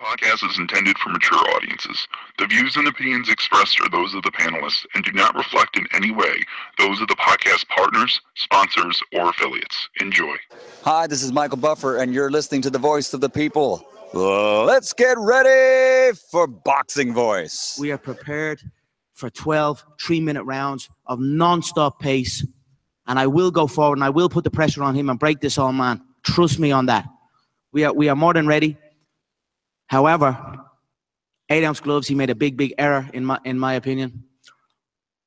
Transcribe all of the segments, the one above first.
Podcast is intended for mature audiences. The views and opinions expressed are those of the panelists and do not reflect in any way those of the podcast partners, sponsors, or affiliates. Enjoy. Hi, this is Michael Buffer, and you're listening to the voice of the people. Let's get ready for Boxing Voice. We are prepared for 12 3-minute rounds of non-stop pace, and I will go forward and I will put the pressure on him and break this all, man. Trust me on that. We are more than ready. However, 8-ounce gloves, he made a big error in my opinion.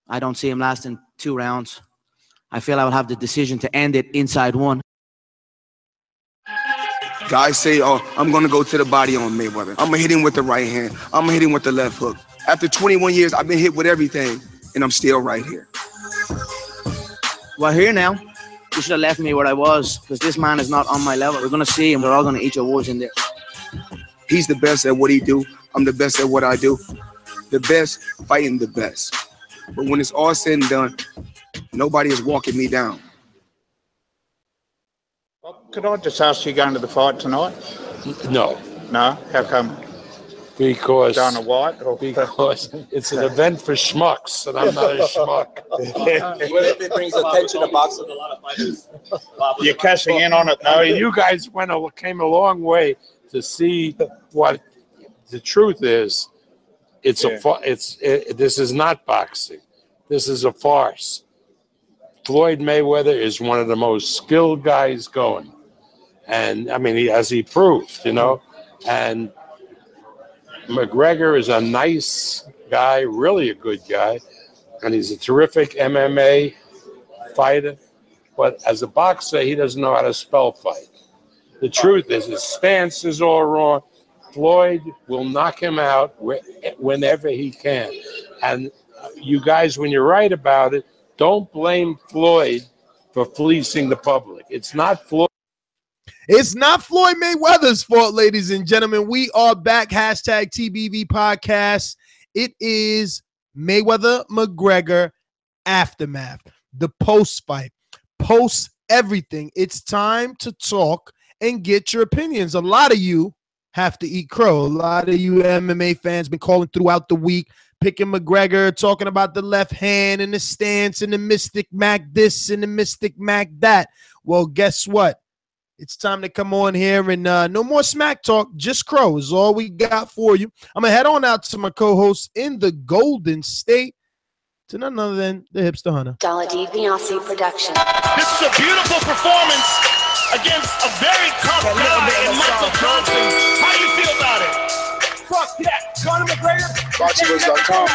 I don't see him lasting 2 rounds. I feel I will have the decision to end it inside 1. Guys say, oh, I'm going to go to the body on Mayweather. I'm going to hit him with the right hand. I'm going to hit him with the left hook. After 21 years, I've been hit with everything, and I'm still right here. Well, here now. You should have left me where I was, because this man is not on my level. We're going to see him. They're all going to eat your words in there. He's the best at what he do. I'm the best at what I do. The best fighting the best. But when it's all said and done, nobody is walking me down. Could I just ask you going to the fight tonight? No. No? How come? Because Dana White? Because it's an event for schmucks, and I'm not a schmuck. Even if it brings attention to boxing, a lot of fighters. You're cashing in on it, though. You guys came a long way to see what the truth is. This is not boxing. This is a farce. Floyd Mayweather is one of the most skilled guys going, and I mean, he proved, and McGregor is a nice guy, really a good guy, and he's a terrific MMA fighter. But as a boxer, he doesn't know how to spell fight. The truth is, his stance is all wrong. Floyd will knock him out whenever he can. And you guys, when you're right about it, don't blame Floyd for fleecing the public. It's not Floyd. It's not Floyd Mayweather's fault, ladies and gentlemen. We are back. Hashtag TBV podcast. It is Mayweather McGregor aftermath. The post-fight. Post everything. It's time to talk and get your opinions. A lot of you have to eat crow. A lot of you MMA fans been calling throughout the week, picking McGregor, talking about the left hand and the stance and the Mystic Mac this and the Mystic Mac that. Well, guess what? It's time to come on here and no more smack talk, just crow is all we got for you. I'm going to head on out to my co-host in the Golden State, to none other than the Hipster Hunter. Daladi Viasi production. This is a beautiful performance against a very tough guy in Michael Johnson. How do you feel about it? Fuck that. Conor McGregor. Boxingvoice.com.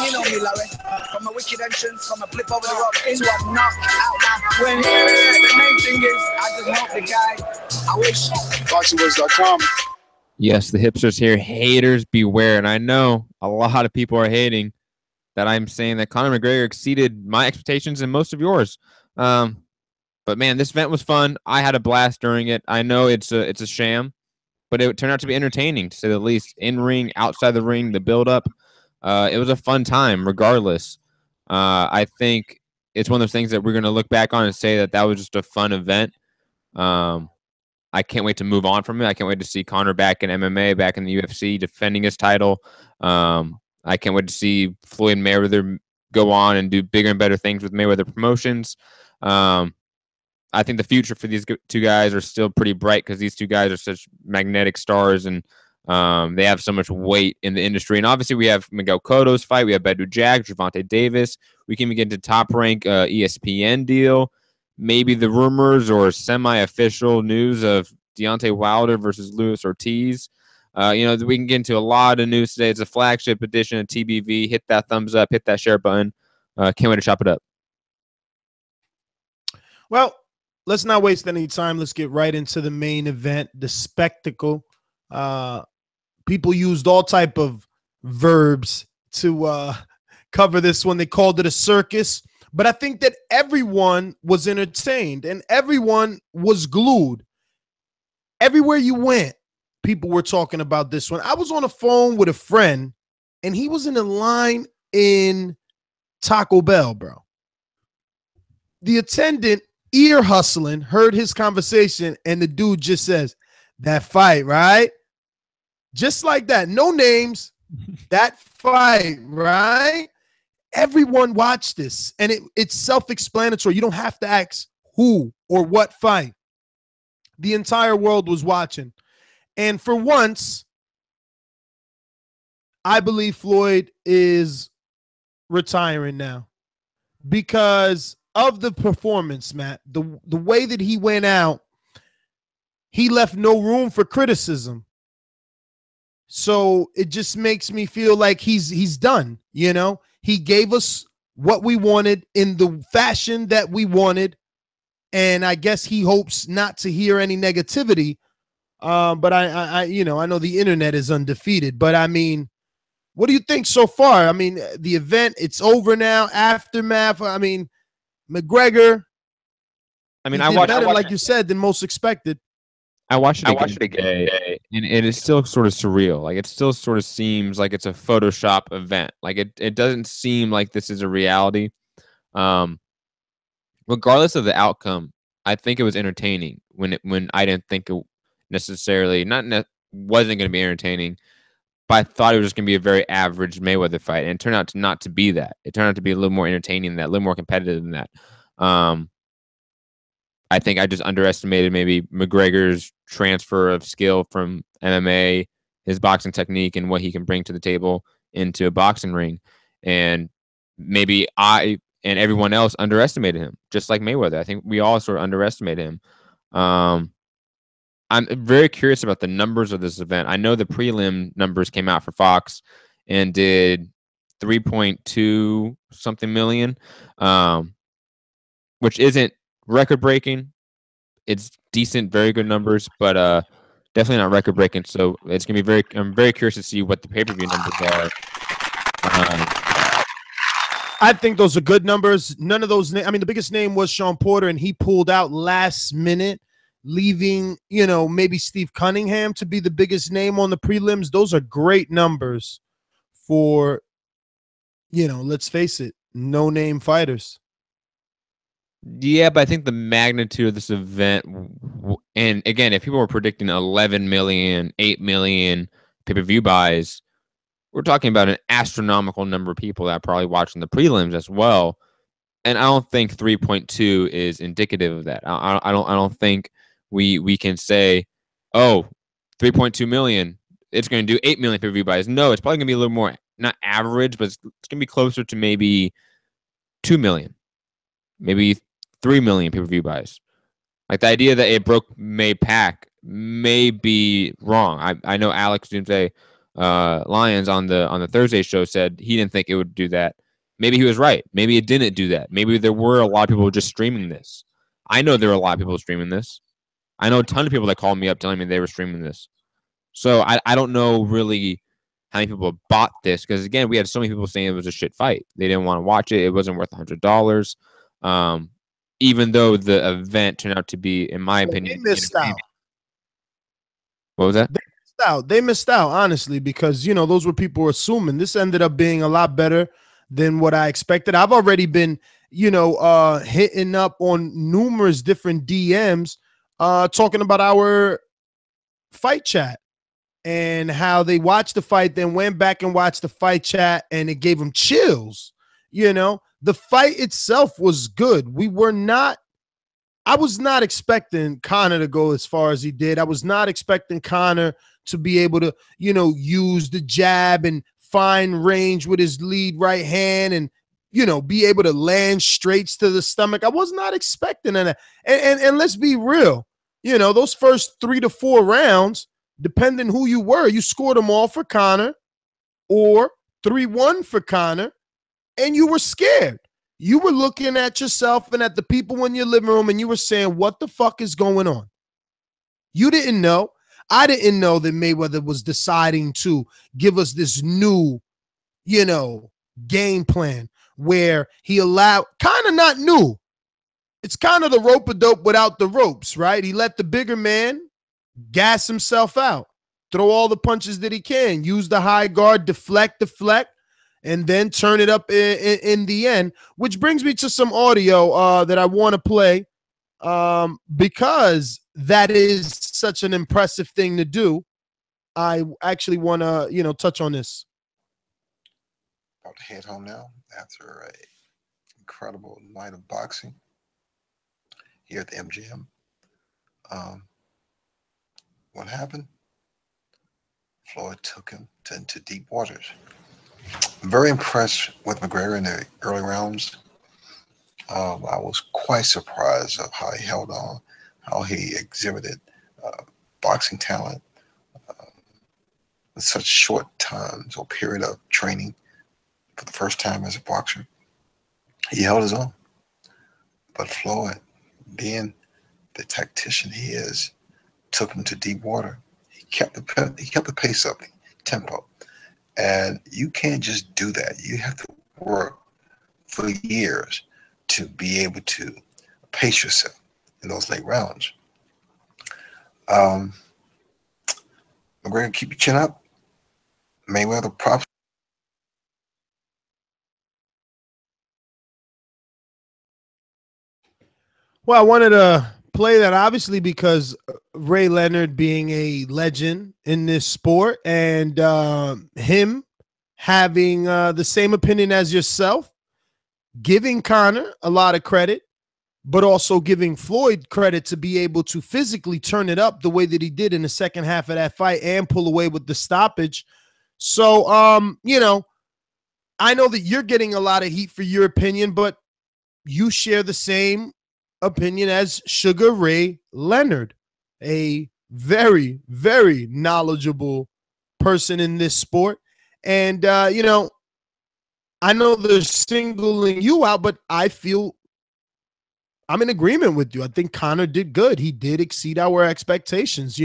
You know me, Larry. From a wicked entrance, from a flip over the rock into a knockout. When the main thing is, I just want the guy. I wish. Boxingvoice.com. Yes, the Hipsters here. Haters beware. And I know a lot of people are hating that I'm saying that Conor McGregor exceeded my expectations and most of yours. But man, this event was fun. I had a blast during it. I know it's a sham, but it turned out to be entertaining, to say the least. In ring, outside the ring, the build up. It was a fun time, regardless. I think it's one of those things that we're going to look back on and say that was just a fun event. I can't wait to move on from it. I can't wait to see Conor back in MMA, back in the UFC, defending his title. I can't wait to see Floyd Mayweather go on and do bigger and better things with Mayweather Promotions. I think the future for these 2 guys are still pretty bright because these 2 guys are such magnetic stars and they have so much weight in the industry. And obviously we have Miguel Cotto's fight. We have Badou Jack, Gervonta Davis. We can begin to top rank ESPN deal. Maybe the rumors or semi-official news of Deontay Wilder versus Luis Ortiz. We can get into a lot of news today. It's a flagship edition of TBV. Hit that thumbs up. Hit that share button. Can't wait to chop it up. Well, let's not waste any time. Let's get right into the main event, the spectacle. People used all type of verbs to cover this one. They called it a circus. But I think that everyone was entertained and everyone was glued. Everywhere you went, people were talking about this one. I was on the phone with a friend, and he was in a line in Taco Bell, bro. The attendant, ear hustling, heard his conversation, and the dude just says, "That fight, right? Just like that. No names. That fight, right? Everyone watched this, and it's self-explanatory. You don't have to ask who or what fight. The entire world was watching. And for once, I believe Floyd is retiring now because of the performance, Matt. The way that he went out, he left no room for criticism. So it just makes me feel like he's done, you know? He gave us what we wanted in the fashion that we wanted, and I guess he hopes not to hear any negativity. But I you know, I know the internet is undefeated, but I mean, what do you think so far? I mean, the event, it's over now, aftermath. I mean, McGregor, I mean, he I did watched better, like you said, than most expected. I watched it again today, and it is still sort of surreal. Like, it still sort of seems like it's a Photoshop event. Like, it doesn't seem like this is a reality. Regardless of the outcome, I think it was entertaining when I didn't think it necessarily wasn't going to be entertaining, but I thought it was just going to be a very average Mayweather fight, and it turned out to not to be that. It turned out to be a little more entertaining than that, a little more competitive than that. I think I just underestimated maybe McGregor's transfer of skill from MMA, his boxing technique, and what he can bring to the table into a boxing ring. And maybe I and everyone else underestimated him, just like Mayweather. I think we all sort of underestimated him. I'm very curious about the numbers of this event. I know the prelim numbers came out for Fox and did 3.2 something million, which isn't record breaking. It's decent, very good numbers, but definitely not record breaking. So it's gonna be I'm very curious to see what the pay-per-view numbers are. I think those are good numbers. None of those. I mean, the biggest name was Sean Porter, and he pulled out last minute, leaving, you know, maybe Steve Cunningham to be the biggest name on the prelims. Those are great numbers for, you know, let's face it, no-name fighters. Yeah, but I think the magnitude of this event, and again, if people were predicting 11 million, 8 million pay-per-view buys, we're talking about an astronomical number of people that are probably watching the prelims as well. And I don't think 3.2 is indicative of that. I don't think we can say, oh, 3.2 million, it's going to do 8 million pay-per-view buys. No, it's probably going to be a little more, not average, but it's going to be closer to maybe 2 million, maybe 3 million pay-per-view buys. Like, the idea that it broke May pack may be wrong. I know Alex Doomsday Lainez on the Thursday show said he didn't think it would do that. Maybe he was right. Maybe it didn't do that. Maybe there were a lot of people just streaming this. I know there were a lot of people streaming this. I know a ton of people that called me up telling me they were streaming this. So I don't know really how many people bought this, because, again, we had so many people saying it was a shit fight. They didn't want to watch it. It wasn't worth $100. Even though the event turned out to be, in my opinion, they missed out. What was that? They missed out, honestly, because, you know, those were people assuming. This ended up being a lot better than what I expected. I've already been, you know, hitting up on numerous different DMs talking about our fight chat and how they watched the fight, then went back and watched the fight chat, and it gave them chills. You know, the fight itself was good. I was not expecting Conor to go as far as he did. I was not expecting Conor to be able to, you know, use the jab and find range with his lead right hand and, you know, be able to land straights to the stomach. I was not expecting that. And let's be real, you know, those first 3 to 4 rounds, depending who you were, you scored them all for Conor or 3-1 for Conor, and you were scared. You were looking at yourself and at the people in your living room, and you were saying, what the fuck is going on? You didn't know. I didn't know that Mayweather was deciding to give us this new, you know, game plan where he allowed, kind of not new. It's kind of the rope-a-dope without the ropes, right? He let the bigger man gas himself out, throw all the punches that he can, use the high guard, deflect, and then turn it up in the end, which brings me to some audio that I want to play because that is such an impressive thing to do. I actually want to, touch on this. About to head home now after a incredible night of boxing here at the MGM. What happened? Floyd took him into deep waters. I'm very impressed with McGregor in the early rounds. I was quite surprised of how he held on, how he exhibited boxing talent in such short time, so period of training for the first time as a boxer. He held his own. But Floyd, being the tactician he is, took him to deep water. He kept the pace up, the tempo. And you can't just do that. You have to work for years to be able to pace yourself in those late rounds. McGregor, keep your chin up. Mayweather props. Well, I wanted to play that obviously because Ray Leonard being a legend in this sport and him having the same opinion as yourself, giving Conor a lot of credit, but also giving Floyd credit to be able to physically turn it up the way that he did in the second half of that fight and pull away with the stoppage. So, I know that you're getting a lot of heat for your opinion, but you share the same opinion as Sugar Ray Leonard, a very, very knowledgeable person in this sport. And, I know they're singling you out, but I feel I'm in agreement with you. I think Conor did good. He did exceed our expectations,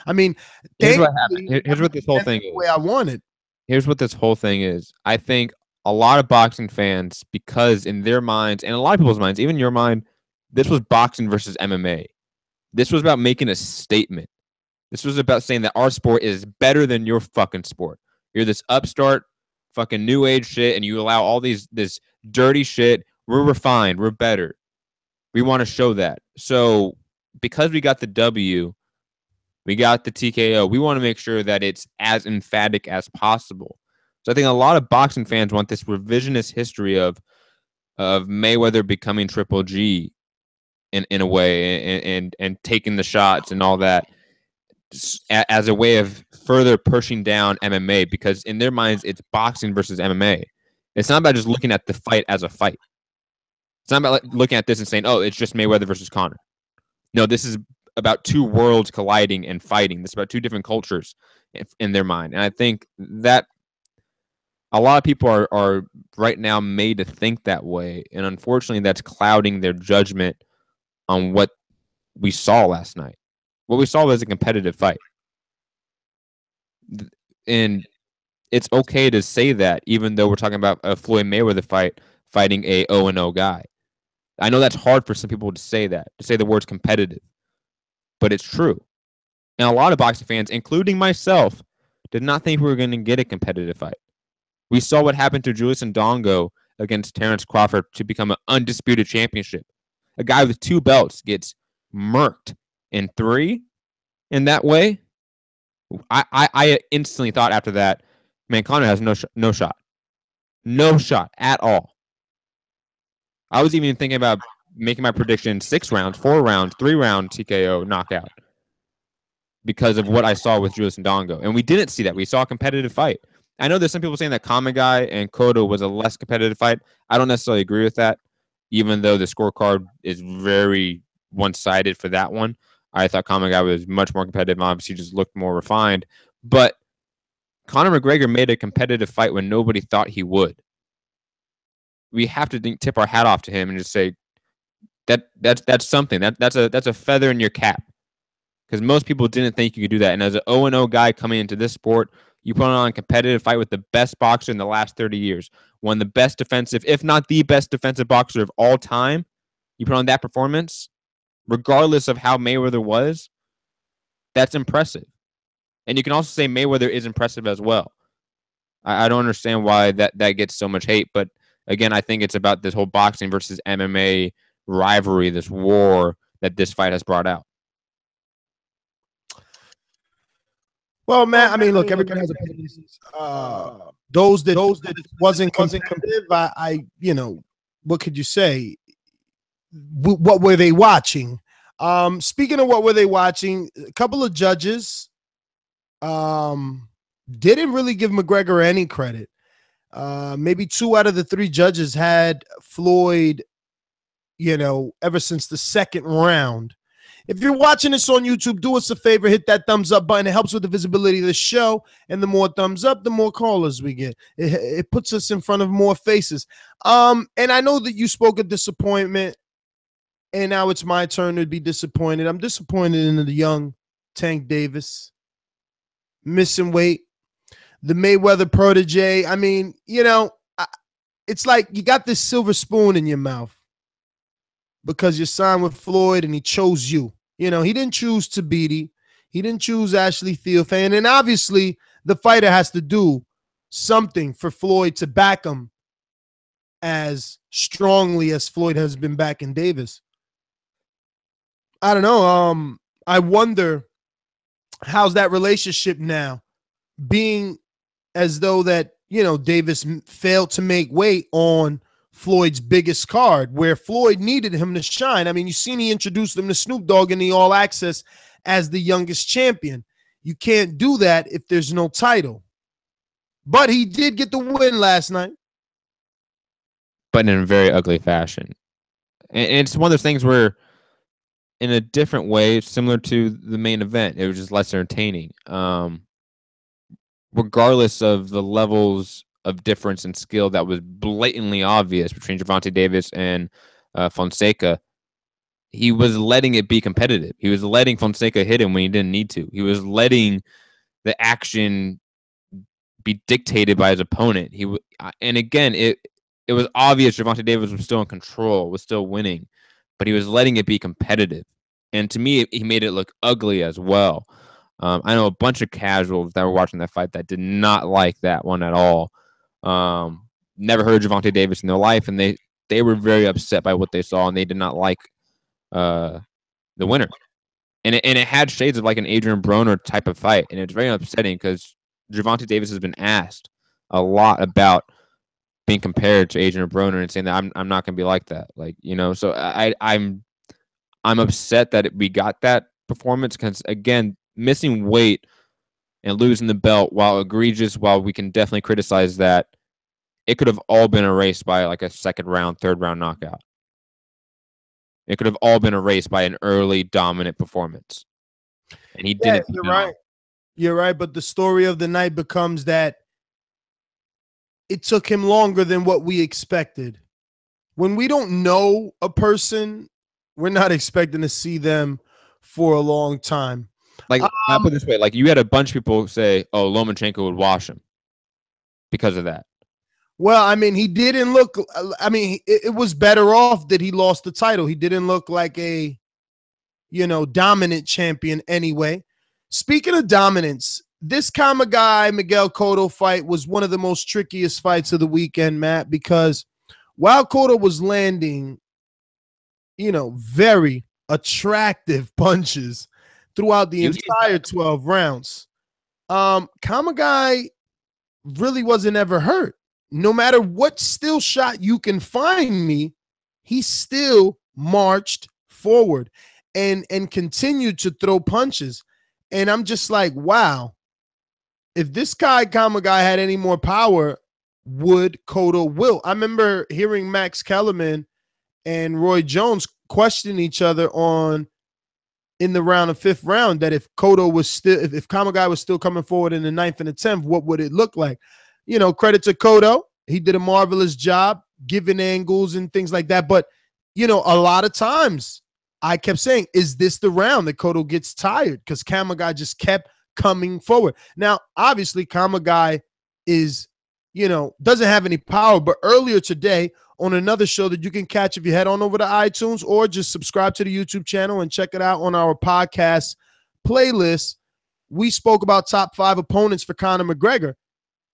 I mean, here's what happened. Here's what this whole thing is. The way I wanted. Here's what this whole thing is. I think a lot of boxing fans, because in their minds, and a lot of people's minds, even your mind, this was boxing versus MMA. This was about making a statement. This was about saying that our sport is better than your fucking sport. You're this upstart fucking new age shit, and you allow all this dirty shit. We're refined. We're better. We want to show that. So because we got the W, we got the TKO, we want to make sure that it's as emphatic as possible. So I think a lot of boxing fans want this revisionist history of Mayweather becoming Triple G in a way and taking the shots and all that as a way of further pushing down MMA, because in their minds it's boxing versus MMA. It's not about just looking at the fight as a fight. It's not about looking at this and saying, oh, it's just Mayweather versus Conor. No, this is about two worlds colliding and fighting. This is about two different cultures in their mind. And I think that a lot of people are right now made to think that way. And unfortunately, that's clouding their judgment on what we saw last night. What we saw was a competitive fight. And it's okay to say that, even though we're talking about a Floyd Mayweather fight fighting a 0-0 guy. I know that's hard for some people to say that, to say the word's competitive, but it's true. And a lot of boxing fans, including myself, did not think we were going to get a competitive fight. We saw what happened to Julius Ndongo against Terrence Crawford to become an undisputed championship. A guy with 2 belts gets murked in 3 in that way. I instantly thought after that, man, Conor has no shot. No shot at all. I was even thinking about making my prediction 6 rounds, 4 rounds, 3-round TKO knockout because of what I saw with Julius Ndongo. And we didn't see that. We saw a competitive fight. I know there's some people saying that Kamegai and Cotto was a less competitive fight. I don't necessarily agree with that, even though the scorecard is very one-sided for that one. I thought Kamegai was much more competitive. Obviously, just looked more refined. But Conor McGregor made a competitive fight when nobody thought he would. We have to tip our hat off to him and just say that's something. That's a feather in your cap, because most people didn't think you could do that. And as an 0-0 guy coming into this sport, you put on a competitive fight with the best boxer in the last 30 years, one of the best defensive, if not the best defensive boxer of all time. You put on that performance, regardless of how Mayweather was. That's impressive. And you can also say Mayweather is impressive as well. I don't understand why that gets so much hate, but again, I think it's about this whole boxing versus MMA rivalry, this war that this fight has brought out. Well, man, I mean, look, everybody has opinions. Those that wasn't competitive, I what could you say? What were they watching? Speaking of what were they watching, a couple of judges didn't really give McGregor any credit. Maybe 2 out of the 3 judges had Floyd, ever since the second round. If you're watching this on YouTube, do us a favor, hit that thumbs up button. It helps with the visibility of the show. And the more thumbs up, the more callers we get. It puts us in front of more faces. And I know that you spoke of disappointment, and now it's my turn to be disappointed. I'm disappointed in the young Tank Davis. Missing weight. The Mayweather protege. I mean, it's like you got this silver spoon in your mouth because you signed with Floyd and he chose you. He didn't choose Tabiti. He didn't choose Ashley Theophane. And obviously, the fighter has to do something for Floyd to back him as strongly as Floyd has been backing Davis. I don't know. I wonder, how's that relationship now, being as though that, Davis failed to make weight on Floyd's biggest card, where Floyd needed him to shine. I mean, you seen he introduced him to Snoop Dogg in the All Access as the youngest champion. You can't do that if there's no title. But he did get the win last night. But in a very ugly fashion. And it's one of those things where, in a different way, similar to the main event, it was just less entertaining. Regardless of the levels of difference in skill that was blatantly obvious between Gervonta Davis and Fonseca, he was letting it be competitive. He was letting Fonseca hit him when he didn't need to. He was letting the action be dictated by his opponent. And again, it was obvious Gervonta Davis was still in control, was still winning, but he was letting it be competitive. And to me, he made it look ugly as well. I know a bunch of casuals that were watching that fight that did not like that one at all. Never heard Gervonta Davis in their life, and they were very upset by what they saw, and they did not like the winner. And it had shades of like an Adrian Broner type of fight, and it's very upsetting because Gervonta Davis has been asked a lot about being compared to Adrian Broner and saying that I'm not going to be like that, So I'm upset that we got that performance because, again, missing weight and losing the belt, while egregious, while we can definitely criticize that, it could have all been erased by like a second round, third round knockout. It could have all been erased by an early dominant performance. And he didn't. You're right. You're right. But the story of the night becomes that it took him longer than what we expected. When we don't know a person, we're not expecting to see them for a long time. Like, I put it this way, like you had a bunch of people say, oh, Lomachenko would wash him because of that. Well, I mean, he didn't look, I mean, it was better off that he lost the title. He didn't look like a, dominant champion anyway. Speaking of dominance, this Kamegai Miguel Cotto fight was one of the most trickiest fights of the weekend, Matt, because while Cotto was landing, very attractive punches throughout the entire 12 rounds, Kamegai really wasn't ever hurt. No matter what still shot you can find me, he still marched forward and continued to throw punches. And I'm just like, wow, if this guy Kamegai had any more power, would Cotto will? I remember hearing Max Kellerman and Roy Jones question each other in the round of 5th round that if Cotto was still, if Kamegai was still coming forward in the 9th and the 10th, what would it look like? Credit to Cotto. He did a marvelous job giving angles and things like that. But, a lot of times I kept saying, is this the round that Cotto gets tired? Because Kamegai just kept coming forward. Now, obviously, Kamegai is, doesn't have any power. But earlier today on another show that you can catch if you head on over to iTunes or just subscribe to the YouTube channel and check it out on our podcast playlist, we spoke about top 5 opponents for Conor McGregor.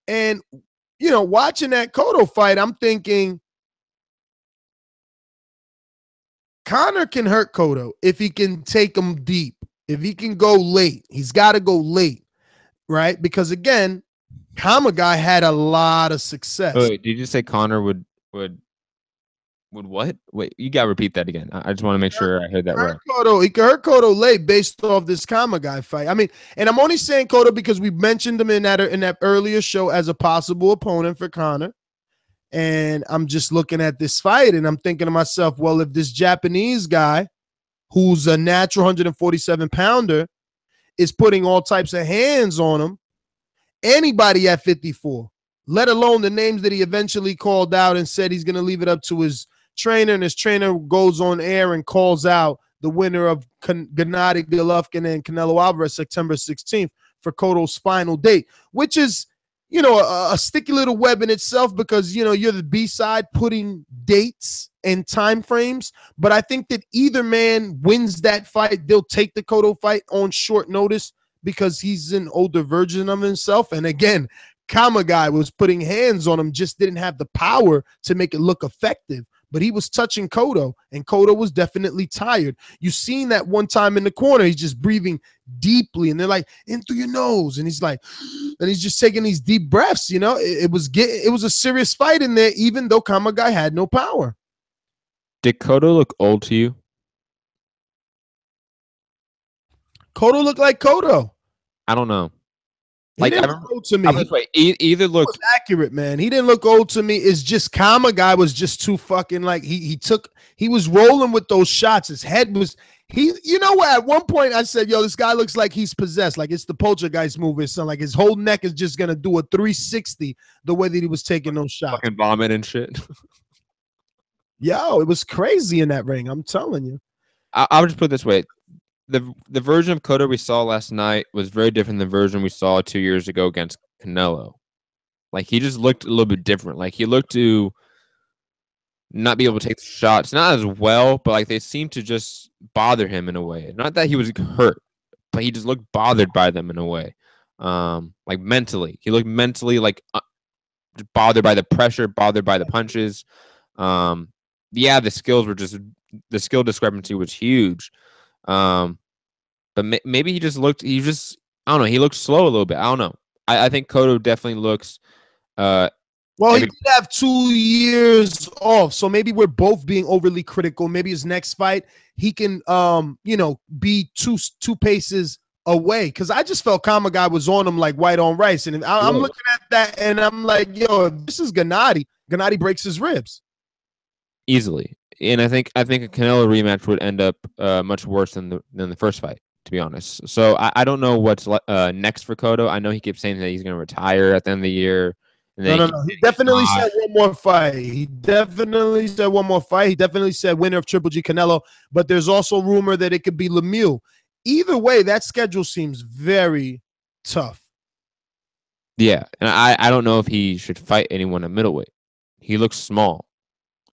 And, watching that Cotto fight, I'm thinking Conor can hurt Cotto if he can take him deep, if he can go late. He's got to go late. right? Because again, Kamegai had a lot of success. Wait, did you say Conor would what? Wait, you gotta repeat that again. I just want to make sure I heard that right. He could hurt Cotto late based off this Kamegai fight. I mean, and I'm only saying Cotto because we mentioned him in that earlier show as a possible opponent for Conor. And I'm just looking at this fight and I'm thinking to myself, well, if this Japanese guy, who's a natural 147 pounder, is putting all types of hands on him, anybody at 54, let alone the names that he eventually called out and said he's going to leave it up to his trainer, and his trainer goes on air and calls out the winner of Gennady Golovkin and Canelo Alvarez September 16th for Cotto's final date, which is, you know, a sticky little web in itself because, you know, you're the B-side putting dates and time frames. But I think that either man wins that fight, they'll take the Cotto fight on short notice because he's an older version of himself. And again, Kamegai was putting hands on him, just didn't have the power to make it look effective. But he was touching Cotto, and Cotto was definitely tired. You seen that one time in the corner, he's just breathing deeply, and they're like, in through your nose, and he's like, and he's just taking these deep breaths. You know, it was a serious fight in there, even though Kamegai had no power. Did Cotto look old to you? Cotto looked like Cotto. I don't know. Like, he didn't look old to me. Either looked accurate, man. He didn't look old to me. It's just Kamegai was just too fucking like he was rolling with those shots. His head was you know what? At one point I said, yo, this guy looks like he's possessed. Like it's the Poltergeist movie or something. Like his whole neck is just gonna do a 360 the way that he was taking those shots. Fucking vomit and shit. Yo, it was crazy in that ring. I'm telling you. I'll just put it this way. The version of Cotto we saw last night was very different than the version we saw 2 years ago against Canelo. Like, he just looked a little bit different. Like, he looked to not be able to take the shots. Not as well, but, like, they seemed to just bother him in a way. Not that he was hurt, but he just looked bothered by them in a way. Like, mentally. He looked mentally, like, bothered by the pressure, bothered by the punches. Yeah, the skill discrepancy was huge. But maybe he just looked, I don't know, he looked slow a little bit. I don't know. I think Cotto definitely looks, well, he did have 2 years off, so maybe we're both being overly critical. Maybe his next fight, he can, you know, be two paces away. Because I just felt Kamegai was on him like white on rice. And I'm looking at that, and I'm like, yo, if this is Gennady breaks his ribs. Easily. And I think a Canelo rematch would end up much worse than the first fight, to be honest. So I don't know what's next for Cotto. I know he keeps saying that he's going to retire at the end of the year. No. He definitely said one more fight. He definitely said winner of Triple G Canelo. But there's also rumor that it could be Lemieux. Either way, that schedule seems very tough. Yeah, and I don't know if he should fight anyone at middleweight. He looks small.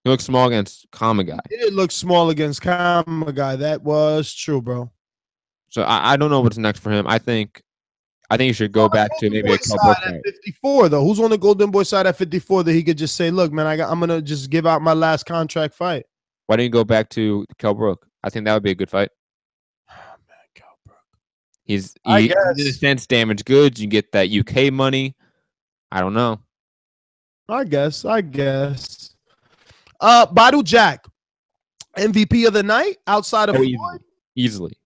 He looked small against Kamegai. He did look small against Kamegai. That was true, bro. So I don't know what's next for him. I think he should go back to maybe a couple at 54 though. Who's on the Golden Boy side at 54 that he could just say, "Look, man, I'm gonna just give out my last contract fight." Why don't you go back to Kell Brook? I think that would be a good fight. Oh man, Kell Brook. He did sense damage goods. You get that UK money. I don't know. I guess. Badou Jack, MVP of the night outside of easily.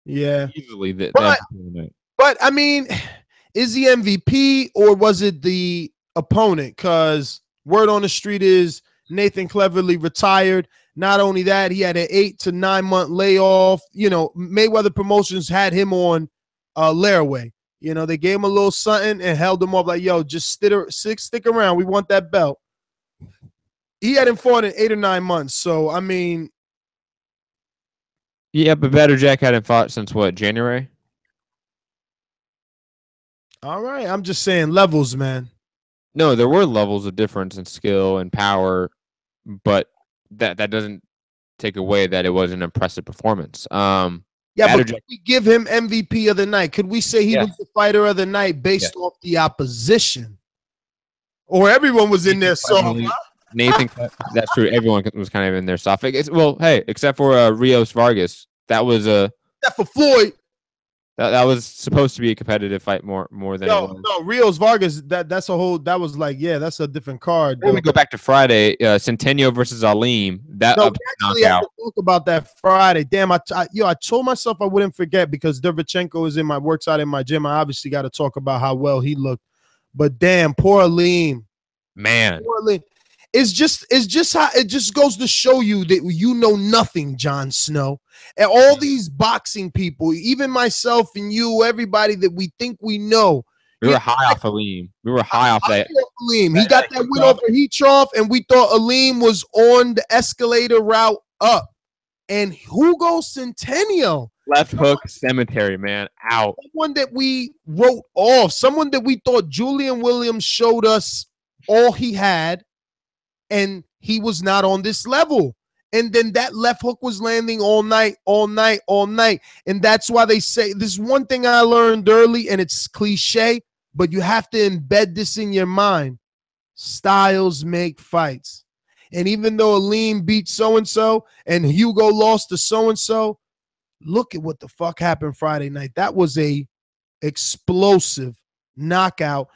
Yeah. Easily. But I mean, is he MVP or was it the opponent? Because word on the street is Nathan Cleverly retired. Not only that, he had an 8 to 9 month layoff. You know, Mayweather Promotions had him on Laraway. You know, they gave him a little something and held him up like, yo, just stick around. We want that belt. He hadn't fought in 8 or 9 months. So, I mean. Yeah, but Badou Jack hadn't fought since what, January? All right. I'm just saying levels, man. No, there were levels of difference in skill and power, but that doesn't take away that it was an impressive performance. Yeah, but could we give him MVP of the night? Could we say he was the fighter of the night based off the opposition? Or everyone was in there soft? Nathan, that's true. Everyone was kind of in there soft. Well, hey, except for Rios Vargas. That was except for Floyd. That was supposed to be a competitive fight more than it was. No, Rios Vargas. That's a whole. That was like, yeah, that's a different card. When we go back to Friday, Centennial versus Aleem. That no, we actually have knockout. to talk about that Friday. Damn, I told myself I wouldn't forget because Derevchenko is in my works out in my gym. I obviously got to talk about how well he looked. But damn, poor Aleem. Man. Poor Aleem. It's just how it just goes to show you that you know nothing, Jon Snow. And all these boxing people, even myself and you, everybody that we think we know. We were high off Aleem. We were high off that. Aleem. He got that win over Heatroff, and we thought Aleem was on the escalator route up. And Hugo Centennial. Left hook cemetery, man. Out. Someone that we wrote off. Someone that we thought Julian Williams showed us all he had. And he was not on this level. And then that left hook was landing all night. And that's why they say this is one thing I learned early, and it's cliche, but you have to embed this in your mind. Styles make fights. And even though Aleem beat so-and-so and Hugo lost to so-and-so, look at what the fuck happened Friday night. That was a explosive knockout.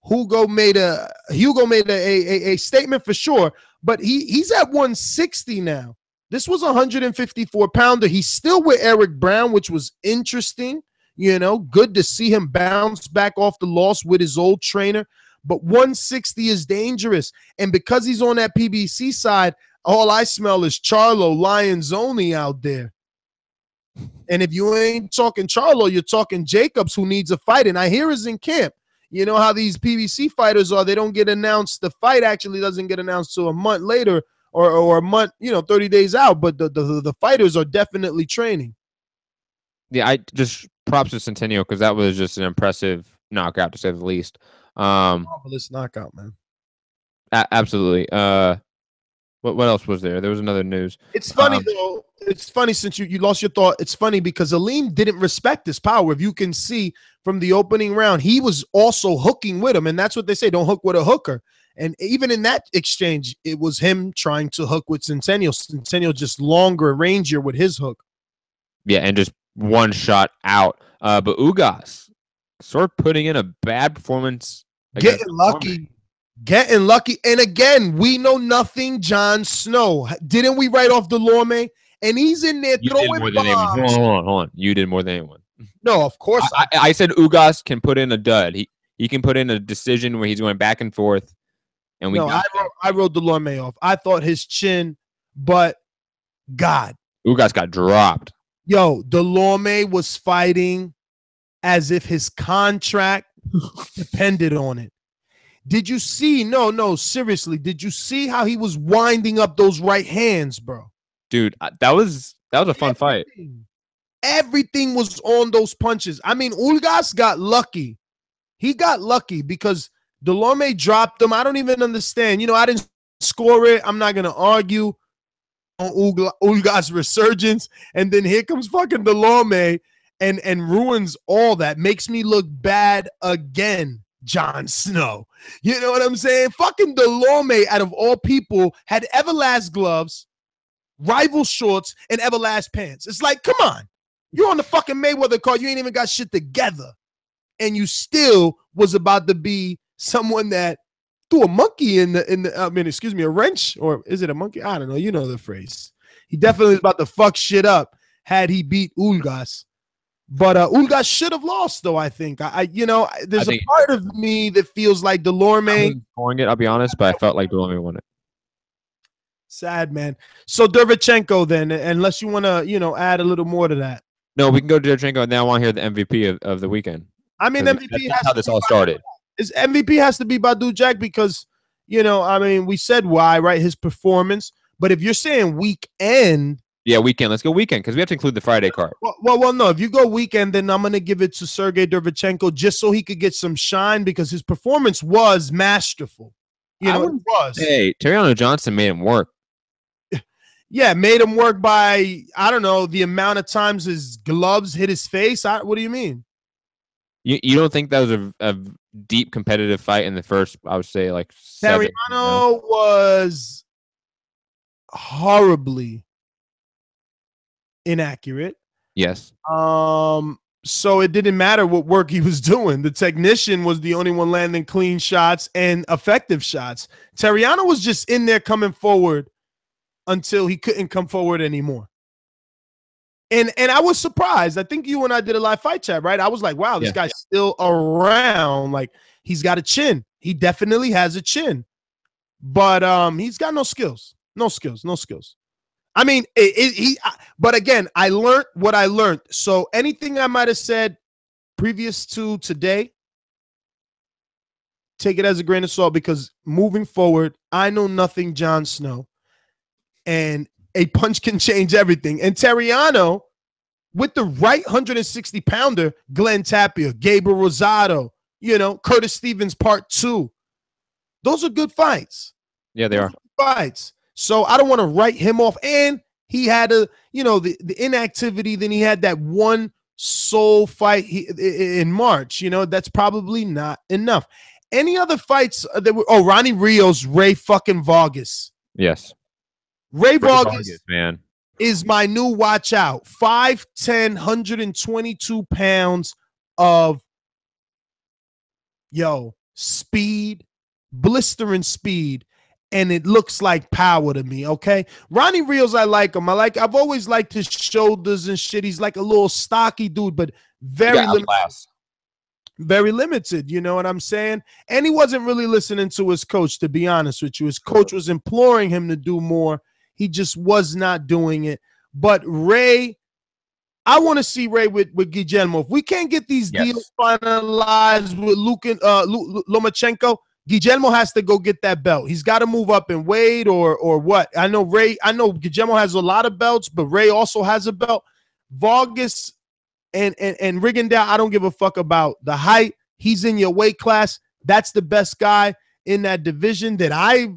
Hugo made a statement for sure, but he's at 160 now. This was a 154 pounder. He's still with Eric Brown, which was interesting. You know, good to see him bounce back off the loss with his old trainer. But 160 is dangerous, and because he's on that PBC side, all I smell is Charlo, Lions only out there. And if you ain't talking Charlo, you're talking Jacobs, who needs a fight, and I hear is in camp. You know how these PBC fighters are. They don't get announced. The fight actually doesn't get announced till a month later or a month, 30 days out. But the fighters are definitely training. Yeah, I just props to Centennial because that was just an impressive knockout, to say the least. Marvelous knockout, man. Absolutely. What else was there? There was another news. It's funny, though. It's funny since you lost your thought. It's funny because Aleem didn't respect his power. If you can see from the opening round, he was also hooking with him. And that's what they say, don't hook with a hooker. And even in that exchange, it was him trying to hook with Centennial. Centennial just longer, rangier with his hook. Yeah, and just one shot out. But Ugas sort of putting in a bad performance. Getting lucky. And again, we know nothing, Jon Snow. Didn't we write off Delorme? And he's in there throwing bombs. Hold on. You did more than anyone. No, of course. I said Ugas can put in a dud. He can put in a decision where he's going back and forth. And I wrote Delorme off. I thought his chin, but God. Ugas got dropped. Yo, Delorme was fighting as if his contract depended on it. Did you see? No, seriously. Did you see how he was winding up those right hands, bro? Dude, that was a fun fight. Everything was on those punches. I mean, Ugas got lucky. He got lucky because Delorme dropped him. I don't even understand. I didn't score it. I'm not going to argue on Ugas' resurgence. And then here comes fucking Delorme and ruins all that. Makes me look bad again. Jon Snow. You know what I'm saying? Fucking Delorme, out of all people, had Everlast gloves, rival shorts, and Everlast pants. It's like, come on. You're on the fucking Mayweather card. You ain't even got shit together. And you still was about to be someone that threw a monkey a wrench, or is it a monkey? I don't know. You know the phrase. He definitely was about to fuck shit up had he beat Ugas. But Ugas should have lost, though, I think. There's a part of me that feels like Delorme. Scoring it, I'll be honest, but I felt like Delorme won it. Sad, man. So Derevchenko, then, unless you want to, add a little more to that. No, we can go to Derevchenko, and then I want to hear the MVP of the weekend. I mean, MVP that's how this all started. MVP has to be Badou Jack because, we said why, right? His performance. But if you're saying weekend. Yeah, weekend. Let's go weekend because we have to include the Friday card. Well, no. If you go weekend, then I'm going to give it to Sergey Derevchenko just so he could get some shine because his performance was masterful. It was. Hey, Terriano Johnson made him work. Yeah, made him work by, I don't know, the amount of times his gloves hit his face. What do you mean? You don't think that was a deep competitive fight in the first, I would say, like 7? Terriano was horribly inaccurate. Yes. So it didn't matter what work he was doing. The technician was the only one landing clean shots and effective shots. Terriano was just in there coming forward until he couldn't come forward anymore. And I was surprised. I think you and I did a live fight chat, right? I was like, wow, this guy's still around. Like, he's got a chin. He definitely has a chin. But he's got no skills. No skills. I mean, but again, I learned what I learned. So anything I might have said previous to today, take it as a grain of salt, because moving forward, I know nothing Jon Snow, and a punch can change everything. And Terriano, with the right 160-pounder, Glenn Tapia, Gabriel Rosado, Curtis Stevens Part 2. Those are good fights. Yeah, they are. Fights. So I don't want to write him off. And he had the inactivity. Then he had that one sole fight in March. That's probably not enough. Any other fights that were? Oh, Ronnie Rios, Ray fucking Vargas. Yes. Ray Vargas, man, is my new watch out. 5'10", 122 pounds of speed, blistering speed. And it looks like power to me, okay? Ronnie Rios, I like him. I've always liked his shoulders and shit. He's like a little stocky dude, but very limited. Very limited, you know what I'm saying? And he wasn't really listening to his coach, to be honest with you. His coach was imploring him to do more. He just was not doing it. But Ray, I want to see Ray with Guillermo. If we can't get these deals finalized with Lomachenko, Guillermo has to go get that belt. He's got to move up in weight or what. I know Guillermo has a lot of belts, but Ray also has a belt. Vargas and Rigondeaux, I don't give a fuck about the height. He's in your weight class. That's the best guy in that division that I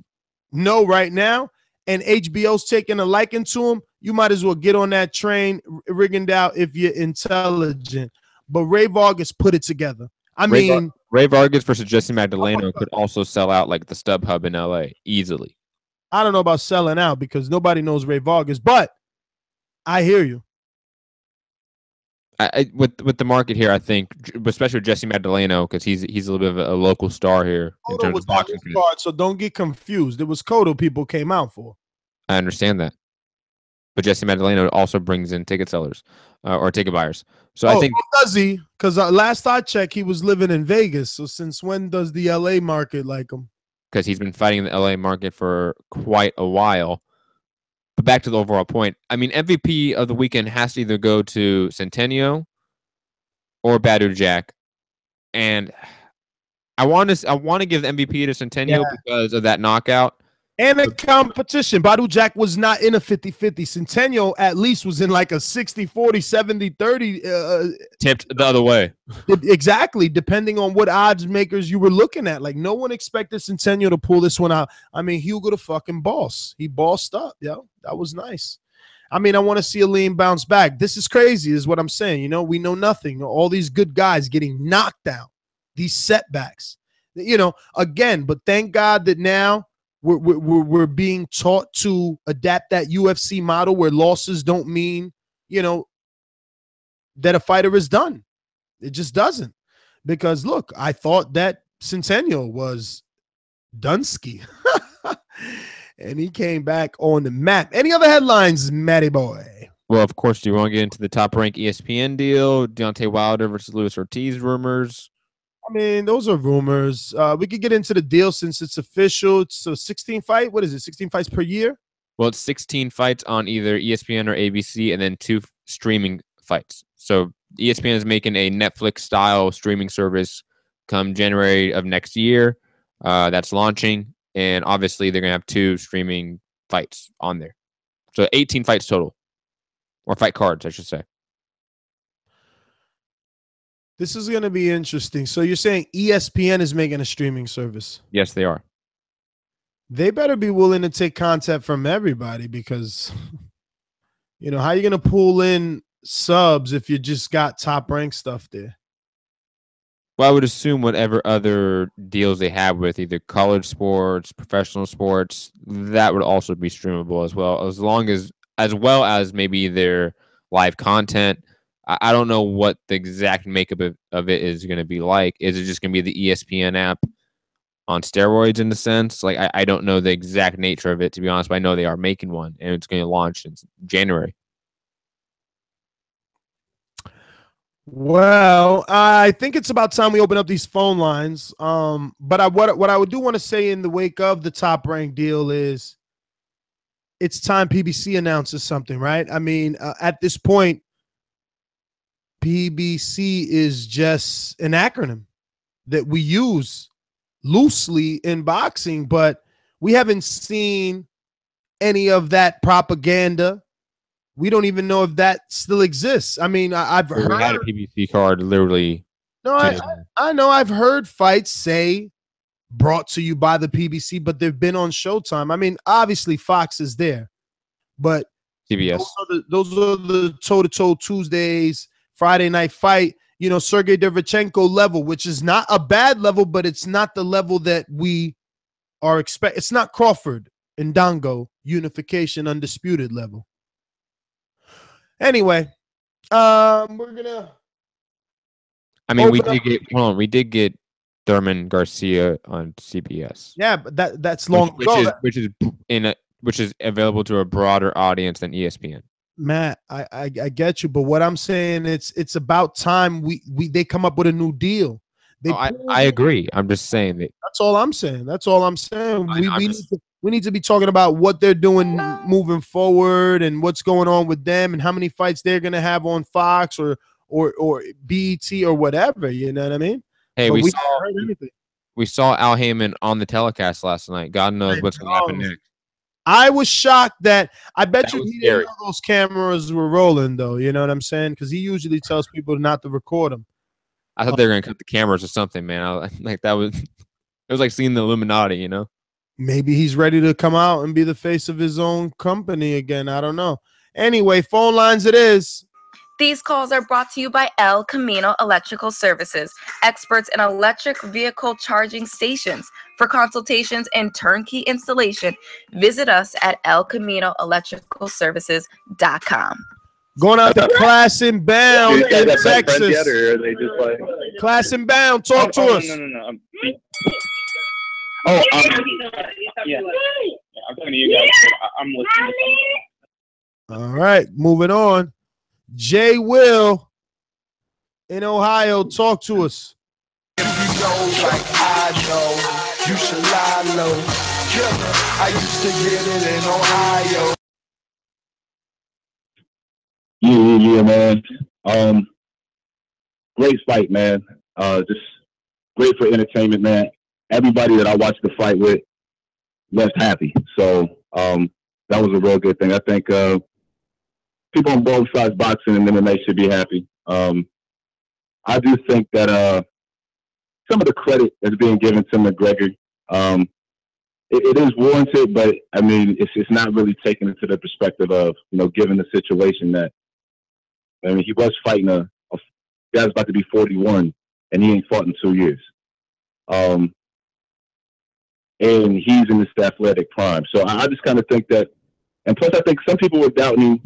know right now. And HBO's taking a liking to him. You might as well get on that train, Rigondeaux, if you're intelligent. But Ray Vargas put it together. Ray Vargas versus Jesse Magdaleno could also sell out like the StubHub in LA easily. I don't know about selling out because nobody knows Ray Vargas, but I hear you. With the market here, I think, especially with Jesse Magdaleno, because he's a little bit of a local star here in terms of boxing. So don't get confused. It was Cotto people came out for. I understand that, but Jesse Magdaleno also brings in ticket sellers or ticket buyers. So I think does he? Because last I checked, he was living in Vegas. So since when does the LA market like him? Because he's been fighting the LA market for quite a while. But back to the overall point, I mean, MVP of the weekend has to either go to Centennial or Badou Jack, and I want to give the MVP to Centennial because of that knockout. And the competition. Badou Jack was not in a 50-50. Centennial at least was in like a 60-40, 70-30. Tipped the other way. Exactly, depending on what odds makers you were looking at. Like, no one expected Centennial to pull this one out. I mean, Hugo the fucking boss. He bossed up, yo. That was nice. I mean, I want to see Aleem bounce back. This is crazy, is what I'm saying. You know, we know nothing. All these good guys getting knocked out. These setbacks. You know, again, but thank God that now we're being taught to adapt that UFC model where losses don't mean, you know, that a fighter is done. It just doesn't. Because look, I thought that Centennial was Dunsky. And he came back on the map. Any other headlines, Matty boy? Well, of course, do you want to get into the Top Rank ESPN deal? Deontay Wilder versus Luis Ortiz rumors? I mean, those are rumors. We could get into the deal since it's official. So 16 fight. What is it? 16 fights per year? Well, it's 16 fights on either ESPN or ABC, and then 2 streaming fights. So ESPN is making a Netflix-style streaming service come January of next year. That's launching, and obviously they're going to have 2 streaming fights on there. So 18 fights total, or fight cards, I should say. This is going to be interesting. So you're saying ESPN is making a streaming service? Yes, they are. They better be willing to take content from everybody because, you know, how are you going to pull in subs if you just got Top Rank stuff there? Well, I would assume whatever other deals they have with either college sports, professional sports, that would also be streamable as well, as well as maybe their live content. I don't know what the exact makeup of it is going to be like. Is it just going to be the ESPN app on steroids in the sense? Like, I don't know the exact nature of it, to be honest, but I know they are making one, and it's going to launch in January. Well, I think it's about time we open up these phone lines. But what I do want to say in the wake of the Top Rank deal is it's time PBC announces something, right? I mean, at this point, PBC is just an acronym that we use loosely in boxing, but we haven't seen any of that propaganda. We don't even know if that still exists. I mean, I've heard. We had a PBC card literally. No, I know. I've heard fights say brought to you by the PBC, but they've been on Showtime. I mean, obviously Fox is there, but CBS. Those are the toe-to-toe Tuesdays, Friday night fight. You know, Sergey Derevchenko level, which is not a bad level, but it's not the level that we are expecting. It's not Crawford and Dongo unification undisputed level. Anyway, we're gonna. I mean, we did get Thurman Garcia on CBS. Yeah, but that's long ago. Which is available to a broader audience than ESPN. Matt, I get you, but what I'm saying it's about time they come up with a new deal. I agree. I'm just saying that. That's all I'm saying. We need to be talking about what they're doing moving forward and what's going on with them and how many fights they're gonna have on Fox or BET or whatever. You know what I mean? Hey, we saw Al Heyman on the telecast last night. God knows what's gonna happen next. I was shocked that I bet you he didn't know those cameras were rolling, though. You know what I'm saying? Because he usually tells people not to record them. I thought they were gonna cut the cameras or something, man. It was like seeing the Illuminati, you know. Maybe he's ready to come out and be the face of his own company again. I don't know. Anyway, phone lines it is. These calls are brought to you by El Camino Electrical Services, experts in electric vehicle charging stations. For consultations and turnkey installation, visit us at elcaminoelectricalservices.com. Going out to Class and Bound in Texas. Class and Bound, talk to us. No. Yeah, I'm talking to you guys. I'm listening. All right, moving on. Jay Will in Ohio, talk to us. If you know like I know, you should lie low. Killer, I used to get it in Ohio. Yeah, man. Great fight, man. Just great for entertainment, man. Everybody that I watched the fight with left happy. So that was a real good thing. I think people on both sides boxing and MMA should be happy. I do think that some of the credit that's being given to McGregor, it is warranted, but I mean, it's not really taken into the perspective of, given the situation that, I mean, he was fighting a guy's about to be 41 and he ain't fought in 2 years. And he's in this athletic prime. So I just kind of think that, and plus I think some people were doubting him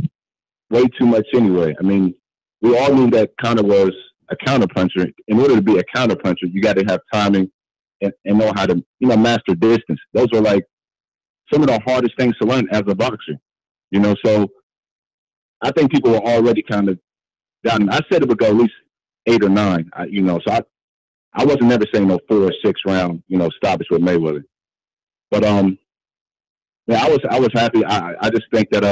way too much anyway. I mean, we all knew that Conor was a counterpuncher. In order to be a counterpuncher, you got to have timing and know how to, master distance. Those are like some of the hardest things to learn as a boxer, so I think people were already kind of doubting. I said it would go at least 8 or 9, so I wasn't never saying no 4 or 6 round, stoppage with Mayweather. But yeah, I was happy. I just think that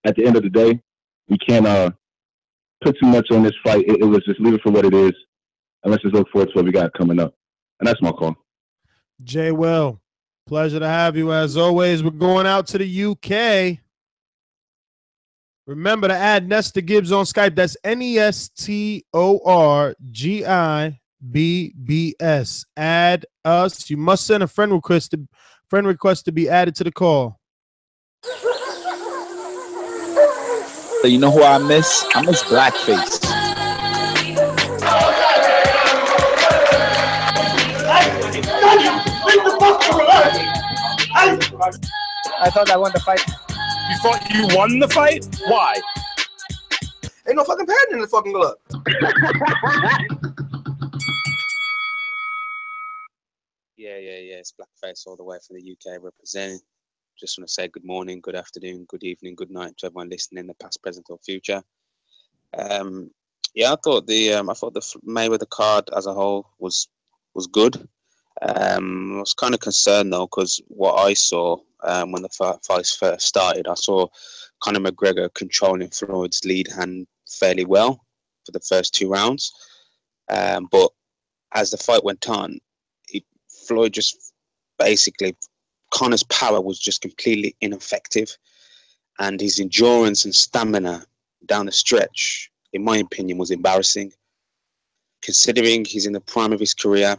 at the end of the day, we can't put too much on this fight. It was just leave it for what it is, and let's just look forward to what we got coming up. And that's my call. Jay Will, pleasure to have you as always. We're going out to the UK. Remember to add Nestor Gibbs on Skype. That's NESTORGIBBS. Add us. You must send a friend request to be added to the call. So you know who I miss? I miss Blackface. I thought I won the fight. You thought you won the fight? Why? Ain't no fucking padding in the fucking glove. Yeah. It's Blackface all the way from the UK representing. Just want to say good morning, good afternoon, good evening, good night to everyone listening in the past, present, or future. I thought the Mayweather card as a whole was good. I was kind of concerned though, because what I saw when the fights first started, I saw Conor McGregor controlling Floyd's lead hand fairly well for the first 2 rounds. But as the fight went on, Floyd just basically, Conor's power was just completely ineffective, and his endurance and stamina down the stretch, in my opinion, was embarrassing. Considering he's in the prime of his career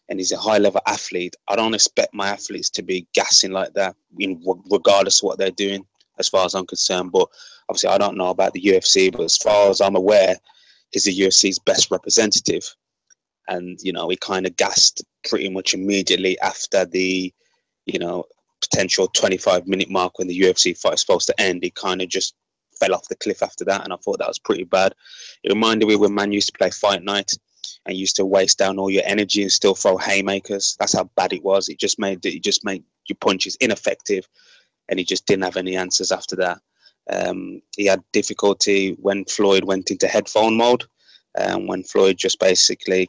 and he's a high-level athlete, I don't expect my athletes to be gassing like that, regardless of what they're doing, as far as I'm concerned. But obviously, I don't know about the UFC, but as far as I'm aware, he's the UFC's best representative. And, he kind of gassed pretty much immediately after the, potential 25-minute mark when the UFC fight was supposed to end. He kind of just fell off the cliff after that, and I thought that was pretty bad. It reminded me when man used to play Fight Night and used to waste down all your energy and still throw haymakers. That's how bad it was. It just made your punches ineffective, and he just didn't have any answers after that. He had difficulty when Floyd went into headphone mode, when Floyd just basically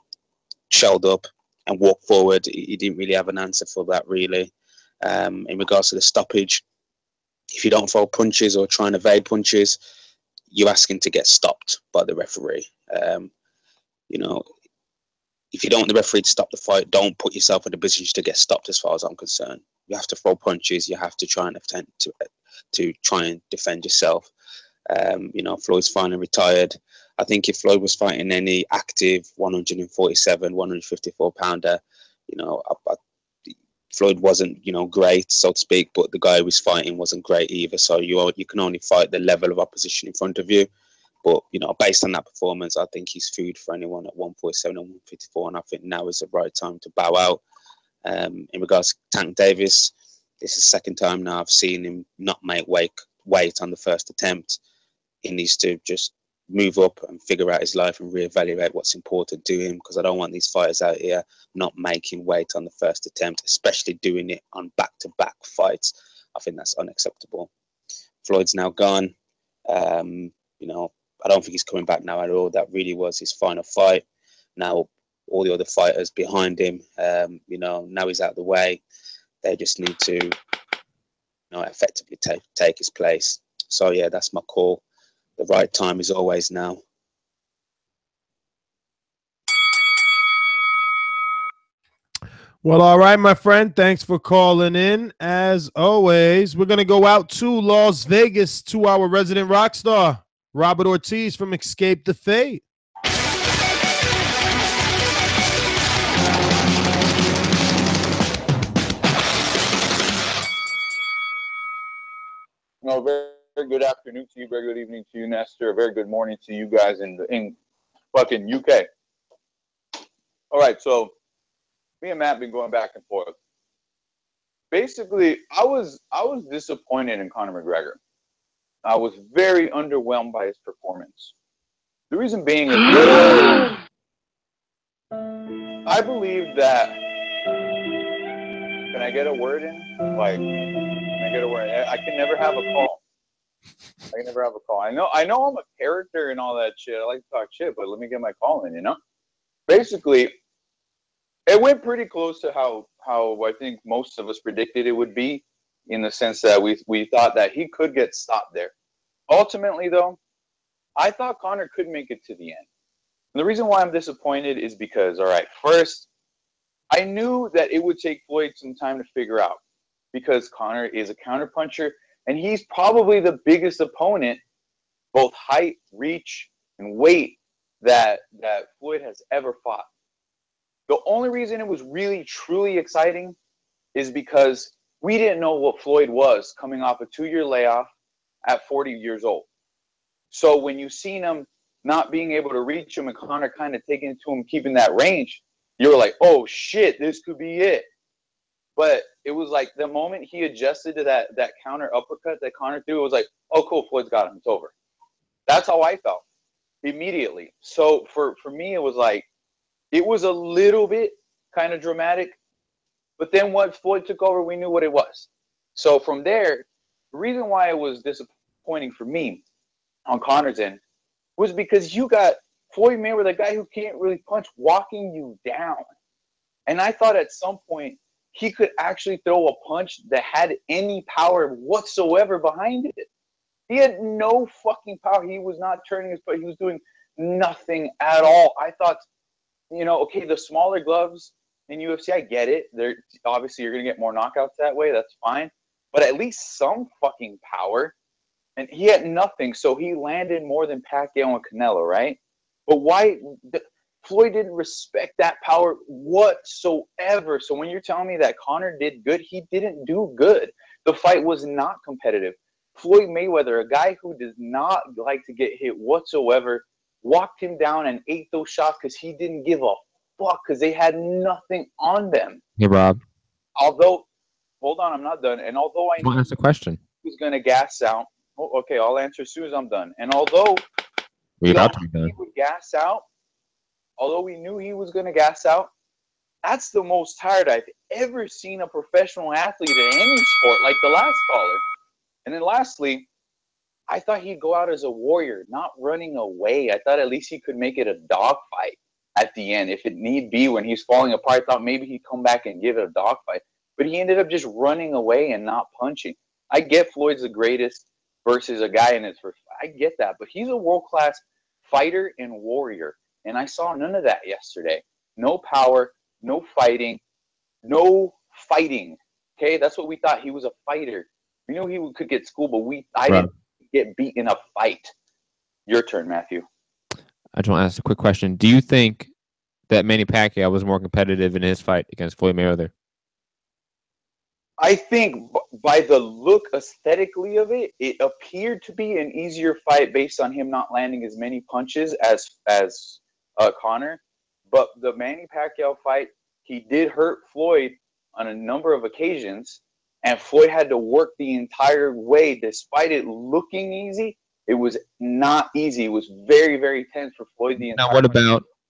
shelled up and walked forward. He didn't really have an answer for that, really. In regards to the stoppage, if you don't throw punches or try and evade punches, you're asking to get stopped by the referee. If you don't want the referee to stop the fight, don't put yourself in a position to get stopped, as far as I'm concerned. You have to throw punches. You have to try and attempt to try and defend yourself. Floyd's finally retired. I think if Floyd was fighting any active 147, 154 pounder, Floyd wasn't, great, so to speak, but the guy who was fighting wasn't great either. So you can only fight the level of opposition in front of you. But, based on that performance, I think he's food for anyone at 147 and 154. And I think now is the right time to bow out. In regards to Tank Davis, this is the second time now I've seen him not make weight on the first attempt. He needs to just move up and figure out his life and reevaluate what's important to him, because I don't want these fighters out here not making weight on the first attempt, especially doing it on back-to-back fights. I think that's unacceptable. Floyd's now gone. I don't think he's coming back now at all. That really was his final fight. Now all the other fighters behind him, now he's out of the way. They just need to, effectively take his place. So yeah, that's my call. The right time is always now. Well, all right, my friend. Thanks for calling in. As always, we're going to go out to Las Vegas to our resident rock star, Robert Ortiz from Escape the Fate. Very good afternoon to you. Very good evening to you, Nestor. A very good morning to you guys in fucking UK. All right, so me and Matt have been going back and forth. Basically, I was disappointed in Conor McGregor. I was very underwhelmed by his performance. The reason being is I believe that. Can I get a word in? Can I get a word? I can never have a call. I can never have a call. I know I'm a character and all that shit. I like to talk shit, but let me get my call in, Basically, it went pretty close to how I think most of us predicted it would be, in the sense that we thought that he could get stopped there. Ultimately, though, I thought Conor could make it to the end. And the reason why I'm disappointed is because, all right, first, I knew that it would take Floyd some time to figure out, because Conor is a counterpuncher, and he's probably the biggest opponent, both height, reach, and weight, that Floyd has ever fought. The only reason it was really, truly exciting is because we didn't know what Floyd was coming off a 2-year layoff at 40 years old. So when you seen him not being able to reach him and Conor kind of taking it to him, keeping that range, you were like, oh shit, this could be it. But it was like the moment he adjusted to that counter uppercut that Conor threw, it was like, oh cool, Floyd's got him, it's over. That's how I felt. immediately. So for me, it was like, it was a little bit kind of dramatic. But then once Floyd took over, we knew what it was. So from there, the reason why it was disappointing for me on Conor's end was because you got Floyd Mayweather, the guy who can't really punch, walking you down. And I thought at some point he could actually throw a punch that had any power whatsoever behind it. He had no fucking power. He was not turning his foot. He was doing nothing at all. I thought, okay, the smaller gloves in UFC, I get it. They're obviously you're gonna get more knockouts that way. That's fine, but at least some fucking power. And he had nothing, so he landed more than Pacquiao and Canelo, right? But why? Floyd didn't respect that power whatsoever. So when you're telling me that Conor did good, he didn't do good. The fight was not competitive. Floyd Mayweather, a guy who does not like to get hit whatsoever, walked him down and ate those shots because he didn't give a fuck because they had nothing on them. Hey, Rob. Although, hold on, I'm not done. And although I knew he was going to gas out, okay, I'll answer as soon as I'm done. And although We're about to be done. he would gas out, although we knew he was going to gas out, that's the most tired I've ever seen a professional athlete in any sport, like the last caller. And then lastly, I thought he'd go out as a warrior, not running away. I thought at least he could make it a dogfight at the end. If it need be, when he's falling apart, I thought maybe he'd come back and give it a dogfight. But he ended up just running away and not punching. I get Floyd's the greatest versus a guy in his first fight. I get that. But he's a world-class fighter and warrior. And I saw none of that yesterday. No power, no fighting, no fighting. Okay, that's what we thought. He was a fighter. We knew he could get schooled, but I didn't get beat in a fight. Your turn, Matthew. I just want to ask a quick question. Do you think that Manny Pacquiao was more competitive in his fight against Floyd Mayweather? I think by the look aesthetically of it, it appeared to be an easier fight based on him not landing as many punches as Conor. But the Manny Pacquiao fight, he did hurt Floyd on a number of occasions, and Floyd had to work the entire way. Despite it looking easy, it was not easy. It was very, very tense for Floyd the entire Now,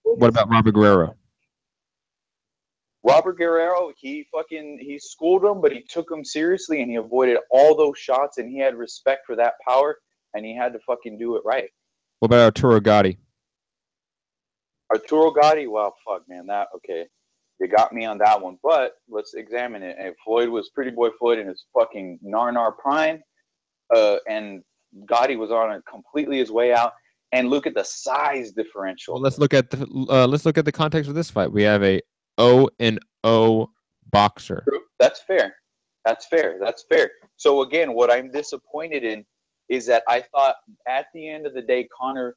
what about Robert Guerrero? Robert Guerrero, he schooled him, but he took him seriously, and he avoided all those shots, and he had respect for that power, and he had to fucking do it right. What about Arturo Gatti? Arturo Gatti, wow, fuck, man, okay. You got me on that one, but let's examine it. And Floyd was Pretty Boy Floyd in his fucking nar prime, and Gotti was on it completely his way out. And look at the size differential. Well, let's look at the context of this fight. We have a 0-0 boxer. That's fair. That's fair. So again, what I'm disappointed in is that I thought at the end of the day, Conor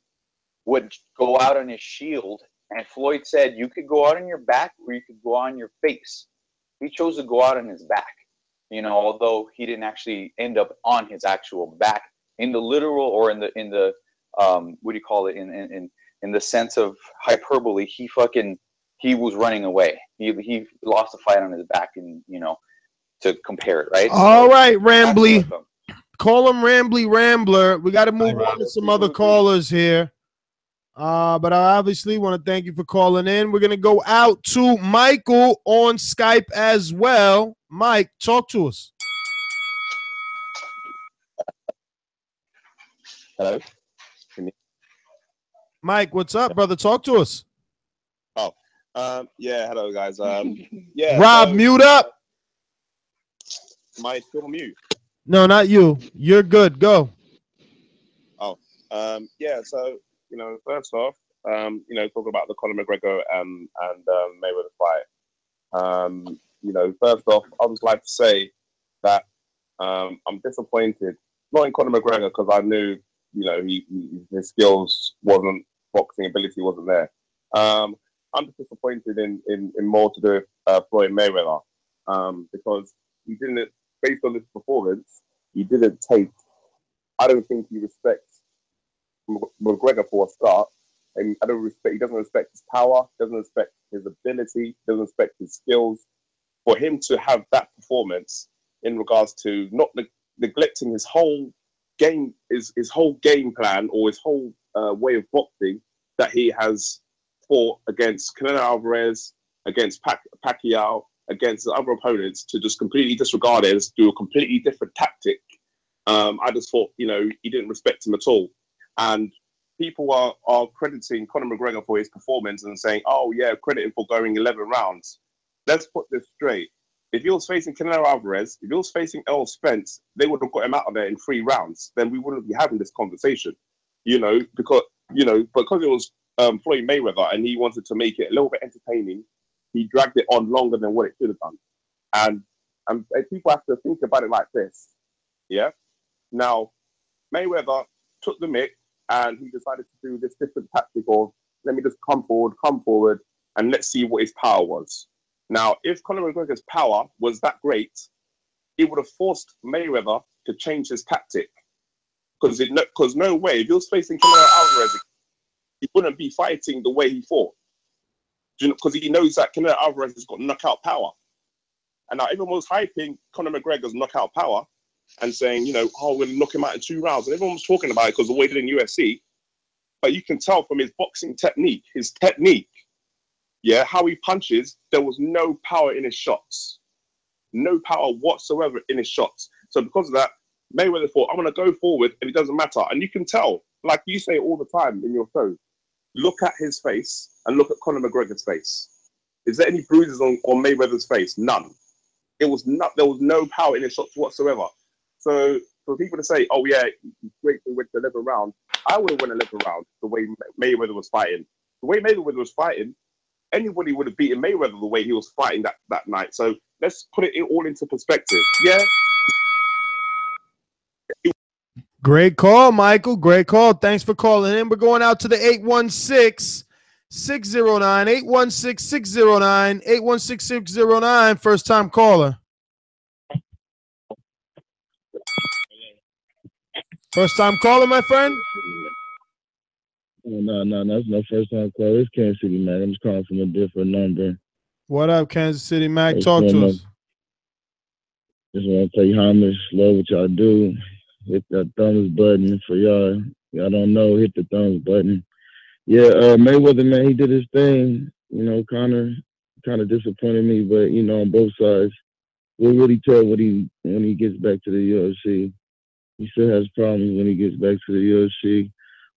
would go out on his shield. And Floyd said, you could go out on your back or you could go on your face. He chose to go out on his back, although he didn't actually end up on his actual back in the literal or in the what do you call it? In the sense of hyperbole, he was running away. He lost the fight on his back, and to compare it, right? All right, Rambly. Call him Rambly Rambler. We got to move on to some other callers here. But I obviously want to thank you for calling in. We're going to go out to Michael on Skype as well. Mike, talk to us. Hello. Mike, what's up, brother? Talk to us. Oh, yeah. Hello, guys. Yeah. Rob, mute up. Am I still on mute? No, not you. You're good. Go. Oh, yeah. So, first off, talking about the Conor McGregor and Mayweather fight. First off, I would like to say that I'm disappointed, not in Conor McGregor, because I knew, his skills boxing ability wasn't there. I'm just disappointed in more to do with Floyd Mayweather, because he didn't, based on his performance, he didn't take. I don't think he respects McGregor for a start, and he doesn't respect his power, doesn't respect his ability, doesn't respect his skills. For him to have that performance in regards to not neglecting his whole game, his whole game plan or his whole way of boxing that he has fought against Canelo Alvarez, against Pacquiao, against the other opponents, to just completely disregard it, do a completely different tactic. I just thought, you know, he didn't respect him at all. And people are crediting Conor McGregor for his performance and saying, oh, yeah, credit him for going 11 rounds. Let's put this straight. If he was facing Canelo Alvarez, if he was facing Errol Spence, they would have got him out of there in 3 rounds. Then we wouldn't be having this conversation, you know, because it was Floyd Mayweather and he wanted to make it a little bit entertaining. He dragged it on longer than what it should have done. And people have to think about it like this. Yeah. Now, Mayweather took the mick and he decided to do this different tactic of, let me just come forward, and let's see what his power was. Now, if Conor McGregor's power was that great, it would have forced Mayweather to change his tactic. Because no way, if he was facing Canelo Alvarez, he wouldn't be fighting the way he fought. Because he knows that Canelo Alvarez has got knockout power. And now everyone was hyping Conor McGregor's knockout power and saying, you know, oh, we're going to knock him out in 2 rounds. And everyone was talking about it because of the way he did in UFC. But you can tell from his boxing technique, yeah, how he punches, there was no power in his shots. No power whatsoever in his shots. So because of that, Mayweather thought, I'm going to go forward and it doesn't matter. And you can tell, like you say all the time in your show, look at his face and look at Conor McGregor's face. Is there any bruises on Mayweather's face? None. There was no power in his shots whatsoever. So for people to say, oh yeah, he's great to win the 11th round, I would have won 11th round the way Mayweather was fighting. The way Mayweather was fighting, anybody would have beaten Mayweather the way he was fighting that night. So let's put it all into perspective. Yeah. Great call, Michael. Great call. Thanks for calling in. We're going out to the 816-609, 816-609, 816-609. First time caller. First time caller, my friend? No, that's no first time caller. It's Kansas City Mac. I'm just calling from a different number. What up, Kansas City Mac? Talk to us. Just want to tell you how much love what y'all do. Hit that thumbs button for y'all. Y'all don't know, hit the thumbs button. Yeah, Mayweather, man, he did his thing. You know, Conor kind of disappointed me, but, you know, on both sides, we'll really tell when he gets back to the UFC. He still has problems when he gets back to the UFC.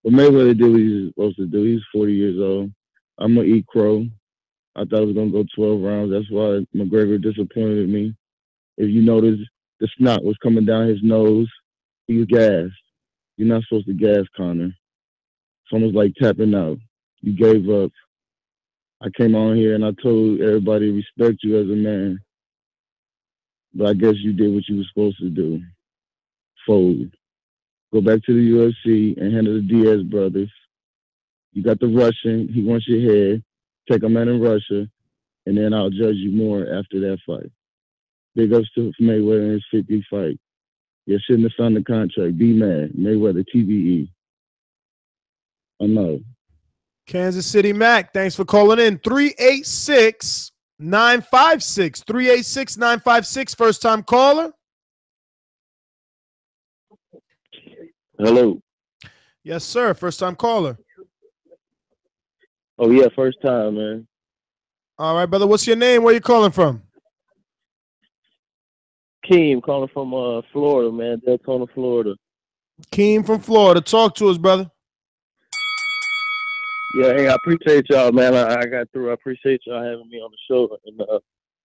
But Mayweather did what he was supposed to do. He's 40 years old. I'm going to eat crow. I thought it was going to go 12 rounds. That's why McGregor disappointed me. If you notice, the snot was coming down his nose. He was gassed. You're not supposed to gas, Conor. It's almost like tapping out. You gave up. I came on here and I told everybody to respect you as a man. But I guess you did what you were supposed to do. Fold. Go back to the UFC and handle the Diaz brothers. You got the Russian. He wants your head. Take him out in Russia. And then I'll judge you more after that fight. Big ups to Mayweather in his 50th fight. You shouldn't have signed the contract. Be mad. Mayweather, TBE. I know. Kansas City Mac, thanks for calling in. 386-956. 386-956. First time caller. Hello. Yes, sir. First time caller. Oh, yeah, first time, man. All right, brother. What's your name? Where you calling from? Keem, calling from Florida, man. Deltona, Florida. Keem from Florida. Talk to us, brother. Yeah, hey, I appreciate y'all, man. I got through. I appreciate y'all having me on the show and,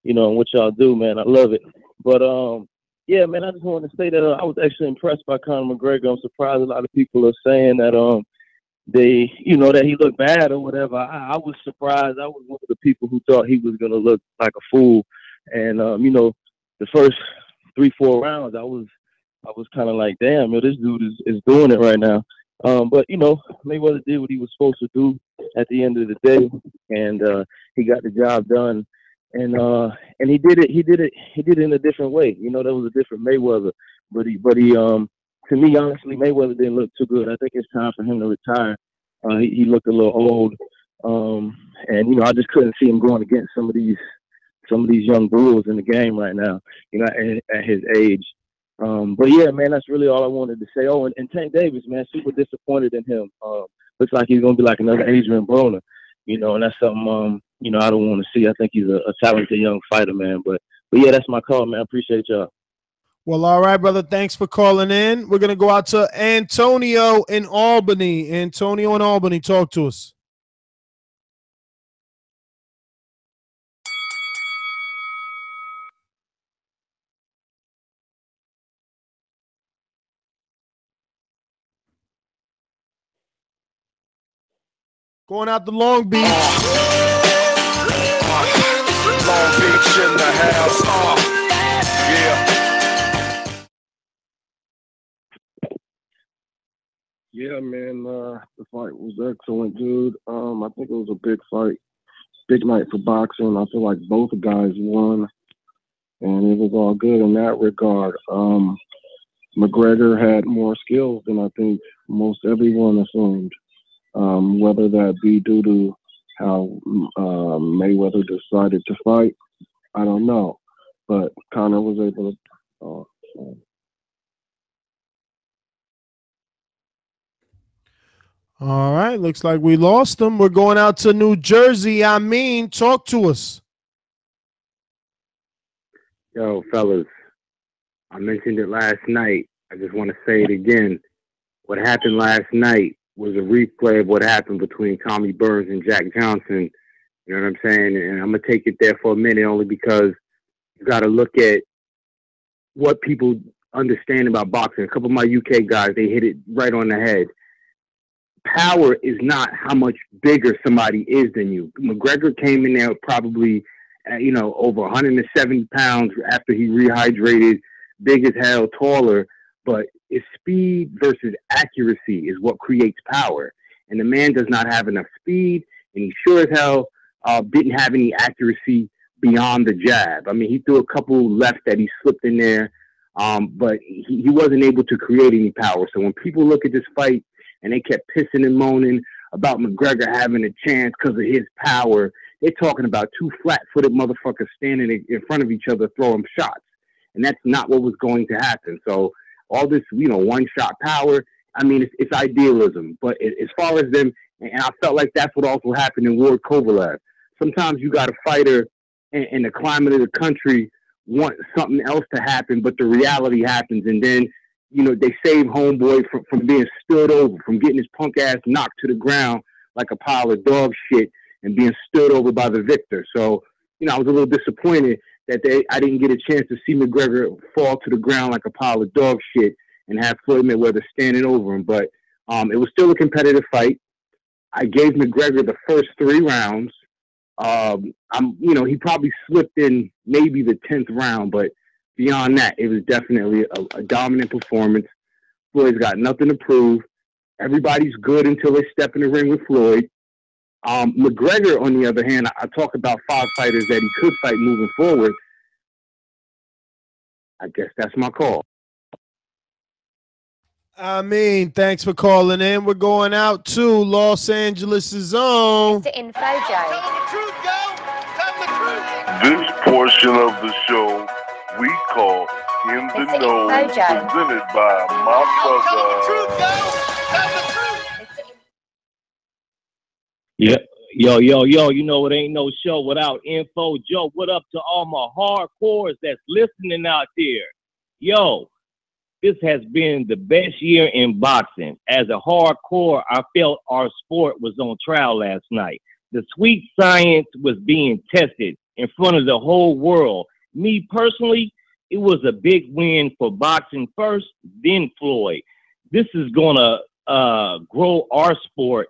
you know, what y'all do, man. I love it. But, yeah, man, I just wanted to say that I was actually impressed by Conor McGregor. I'm surprised a lot of people are saying that they, you know, that he looked bad or whatever. I was surprised. I was one of the people who thought he was going to look like a fool. And, you know, the first 3-4 rounds, I was kind of like, damn, yo, this dude is doing it right now. But you know, Mayweather did what he was supposed to do at the end of the day, and he got the job done. And he did it in a different way. You know, that was a different Mayweather. But he to me, honestly, Mayweather didn't look too good. I think it's time for him to retire. He looked a little old, and you know, I just couldn't see him going against some of these young bulls in the game right now, you know, at his age. But yeah, man, that's really all I wanted to say. Oh, and Tank Davis, man, super disappointed in him. looks like he's gonna be like another Adrian Broner, you know, and that's something you know, I don't want to see. I think he's a talented young fighter, man. But yeah, that's my call, man. I appreciate y'all. Well, all right, brother. Thanks for calling in. We're gonna go out to Antonio in Albany. Antonio in Albany, talk to us. Going out to Long Beach. Long Beach in the house. Yeah. Yeah, man. The fight was excellent, dude. I think it was a big fight, big night for boxing. I feel like both guys won, and it was all good in that regard. McGregor had more skills than I think most everyone assumed. Whether that be due to how Mayweather decided to fight, I don't know. But Conor was able to. All right, looks like we lost them. We're going out to New Jersey. I mean, talk to us. Yo, fellas, I mentioned it last night. I just want to say it again. What happened last night was a replay of what happened between Tommy Burns and Jack Johnson. You know what I'm saying? And I'm going to take it there for a minute only because you got to look at what people understand about boxing. A couple of my UK guys, they hit it right on the head. Power is not how much bigger somebody is than you. McGregor came in there probably, over 170 pounds after he rehydrated, big as hell, taller, but it's speed versus accuracy is what creates power. And the man does not have enough speed, and he sure as hell didn't have any accuracy beyond the jab. I mean, he threw a couple left that he slipped in there, but he wasn't able to create any power. So when people look at this fight and they kept pissing and moaning about McGregor having a chance because of his power, they're talking about two flat-footed motherfuckers standing in front of each other throwing shots. And that's not what was going to happen. So all this, one-shot power, I mean, it's idealism. But as far as them, and I felt like that's what also happened in Ward Kovalev. Sometimes you got a fighter and the climate of the country want something else to happen, but the reality happens. And then, they save homeboy from being stood over, from getting his punk ass knocked to the ground like a pile of dog shit and being stood over by the victor. So, I was a little disappointed that I didn't get a chance to see McGregor fall to the ground like a pile of dog shit and have Floyd Mayweather standing over him. But it was still a competitive fight. I gave McGregor the first 3 rounds. He probably slipped in maybe the 10th round, but beyond that, it was definitely a dominant performance. Floyd's got nothing to prove. Everybody's good until they step in the ring with Floyd. McGregor, on the other hand, I talk about 5 fighters that he could fight moving forward. I guess that's my call. I mean, thanks for calling in. We're going out to Los Angeles' own. Mr. Infojo. This portion of the show we call In the Know, presented by my brother. Yeah. Yo, you know it ain't no show without info. Joe, what up to all my hardcores that's listening out there? Yo, this has been the best year in boxing. As a hardcore, I felt our sport was on trial last night. The sweet science was being tested in front of the whole world. Me personally, it was a big win for boxing first, then Floyd. This is going to grow our sport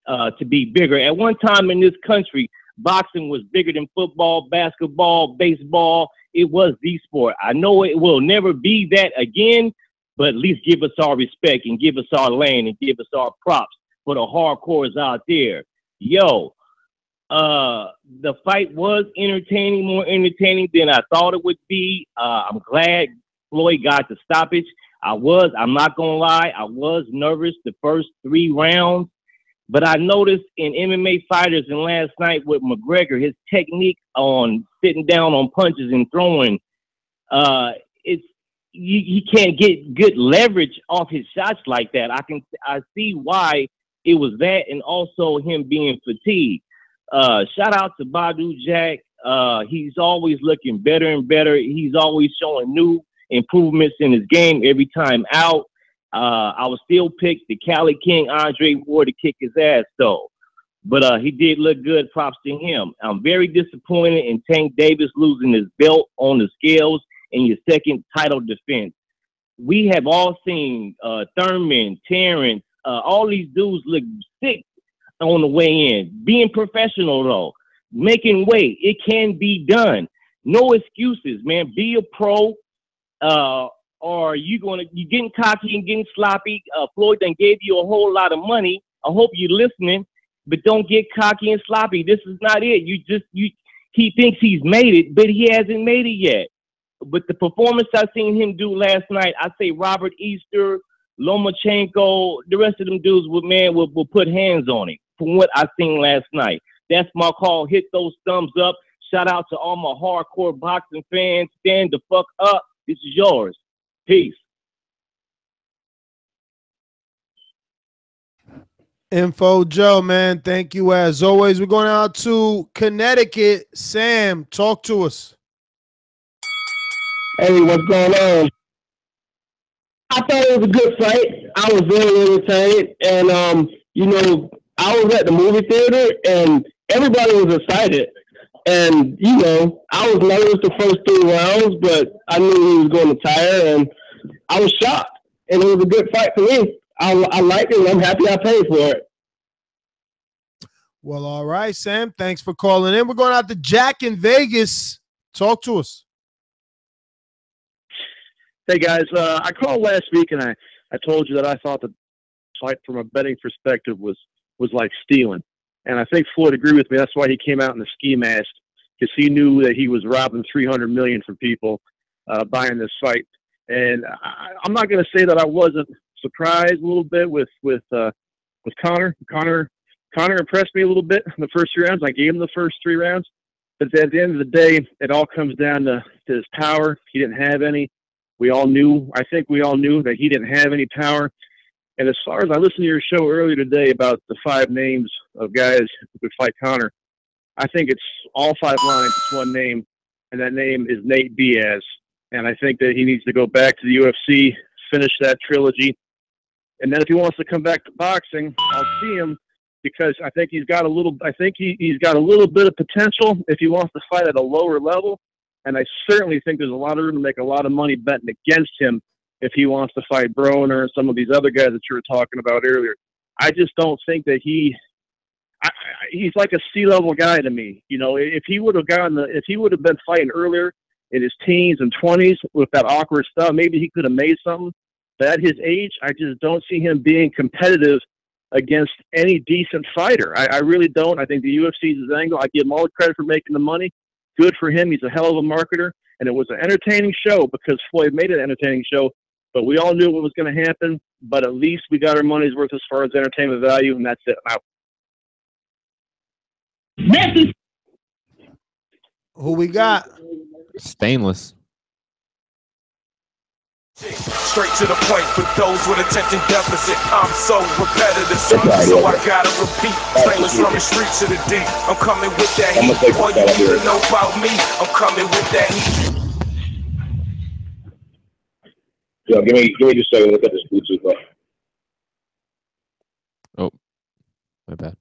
to be bigger. At one time in this country, boxing was bigger than football, basketball, baseball. It was the sport. I know it will never be that again, but at least give us our respect and give us our lane and give us our props for the hardcores out there. Yo, the fight was entertaining, more entertaining than I thought it would be. I'm glad Floyd got the stoppage. I'm not going to lie, I was nervous the first 3 rounds. But I noticed in MMA fighters and last night with McGregor, his technique on sitting down on punches and throwing, he can't get good leverage off his shots like that. I see why It was that, and also him being fatigued. Shout out to Badou Jack. He's always looking better and better. He's always showing new improvements in his game every time out. I would still pick the Cali King Andre Ward to kick his ass though. But he did look good. Props to him. I'm very disappointed in Tank Davis losing his belt on the scales in your second title defense. We have all seen Thurman, Terrence, all these dudes look sick on the way in. Being professional though, making weight, it can be done. No excuses, man. Be a pro. Or you getting cocky and getting sloppy. Floyd done gave you a whole lot of money. I hope you're listening, but don't get cocky and sloppy. This is not it. He thinks he's made it, but he hasn't made it yet. But the performance I seen him do last night, I say Robert Easter, Lomachenko, the rest of them dudes will put hands on him from what I seen last night. That's my call. Hit those thumbs up. Shout out to all my hardcore boxing fans. Stand the fuck up. This is yours. Peace. Info Joe, man. Thank you as always. We're going out to Connecticut. Sam, talk to us. Hey, what's going on? I thought it was a good fight. I was very entertained. And, I was at the movie theater and everybody was excited. And, I was nervous the first 3 rounds, but I knew he was going to tire and I was shocked. And it was a good fight for me. I like it and I'm happy I paid for it. Well, all right, Sam. Thanks for calling in. We're going out to Jack in Vegas. Talk to us. Hey, guys. I called last week and I told you that I thought the fight from a betting perspective was like stealing. And I think Floyd agreed with me. That's why he came out in the ski mask, because he knew that he was robbing $300 million from people buying this fight. And I'm not going to say that I wasn't surprised a little bit with Conor. Conor impressed me a little bit in the first 3 rounds. I gave him the first 3 rounds. But at the end of the day, it all comes down to his power. He didn't have any. I think we all knew that he didn't have any power. And as far as I listened to your show earlier today about the 5 names of guys who could fight Conor, I think it's all 5 lines. It's one name, and that name is Nate Diaz. And I think that he needs to go back to the UFC, finish that trilogy. And then if he wants to come back to boxing, I'll see him, because I think he's got a little bit of potential if he wants to fight at a lower level. And I certainly think there's a lot of room to make a lot of money betting against him if he wants to fight Broner and some of these other guys that you were talking about earlier. I just don't think that he's like a C-level guy to me. If he would have been fighting earlier in his teens and 20s with that awkward stuff, maybe he could have made something. But at his age, I just don't see him being competitive against any decent fighter. I really don't. I think the UFC is his angle. I give him all the credit for making the money. Good for him. He's a hell of a marketer. And it was an entertaining show because Floyd made it an entertaining show. But we all knew what was going to happen. But at least we got our money's worth as far as entertainment value, and that's it. Out. Who we got? Stainless. Straight to the point for those with attention deficit. I'm so repetitive, so I gotta repeat. Stainless from the streets to the deep. I'm coming with that heat. All you need to know about me, I'm coming with that heat. Yo, give me just a second. Look at this Bluetooth, bro. Oh, my bad.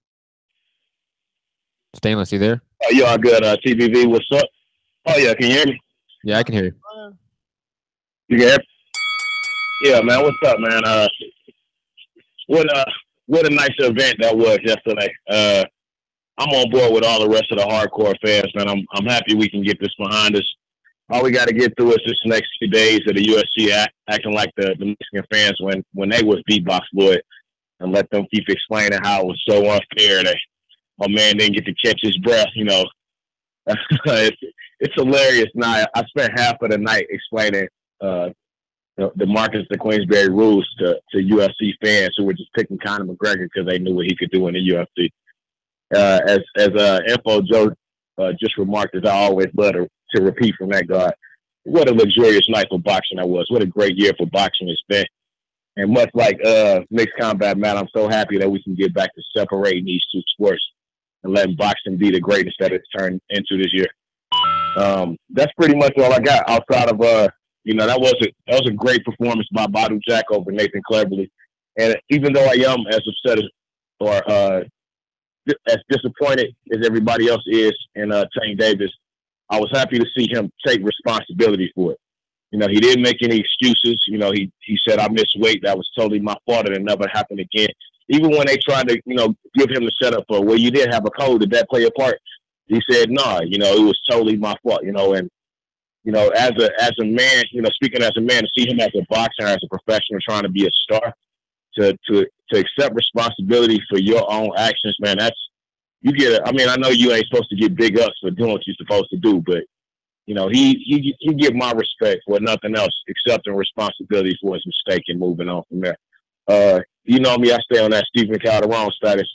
Stainless, you there? Yo, I got TBV. What's up? Oh yeah, can you hear me? Yeah, I can hear you. You can hear me? Yeah, man. What's up, man? What a nice event that was yesterday. I'm on board with all the rest of the hardcore fans, man. I'm happy we can get this behind us. All we got to get through is this next few days of the UFC acting like the Mexican fans when they was beat by Floyd, and let them keep explaining how it was so unfair that my man didn't get to catch his breath. It's hilarious. Now I spent half of the night explaining the Marcus the Queensberry rules to UFC fans who were just picking Conor McGregor because they knew what he could do in the UFC. As Info Joe just remarked, as I always love to repeat from that guy, what a luxurious night for boxing that was. What a great year for boxing it's been. And much like mixed combat, man, I'm so happy that we can get back to separating these two sports and letting boxing be the greatest that it's turned into this year. That's pretty much all I got outside of that was a great performance by Badou Jack over Nathan Cleverly. And even though I am as upset or as disappointed as everybody else is in Tank Davis, I was happy to see him take responsibility for it. He didn't make any excuses. He said, I missed weight. That was totally my fault, and it never happened again. Even when they tried to, give him the setup for, well, you did have a cold. Did that play a part? He said, no, it was totally my fault, and, as a man, speaking as a man, to see him as a boxer, as a professional trying to be a star, to accept responsibility for your own actions, man, you get it. I mean, I know you ain't supposed to get big ups for doing what you're supposed to do, but he get my respect for nothing else, accepting responsibility for his mistake and moving on from there. You know me, I stay on that Stephen Calderon status,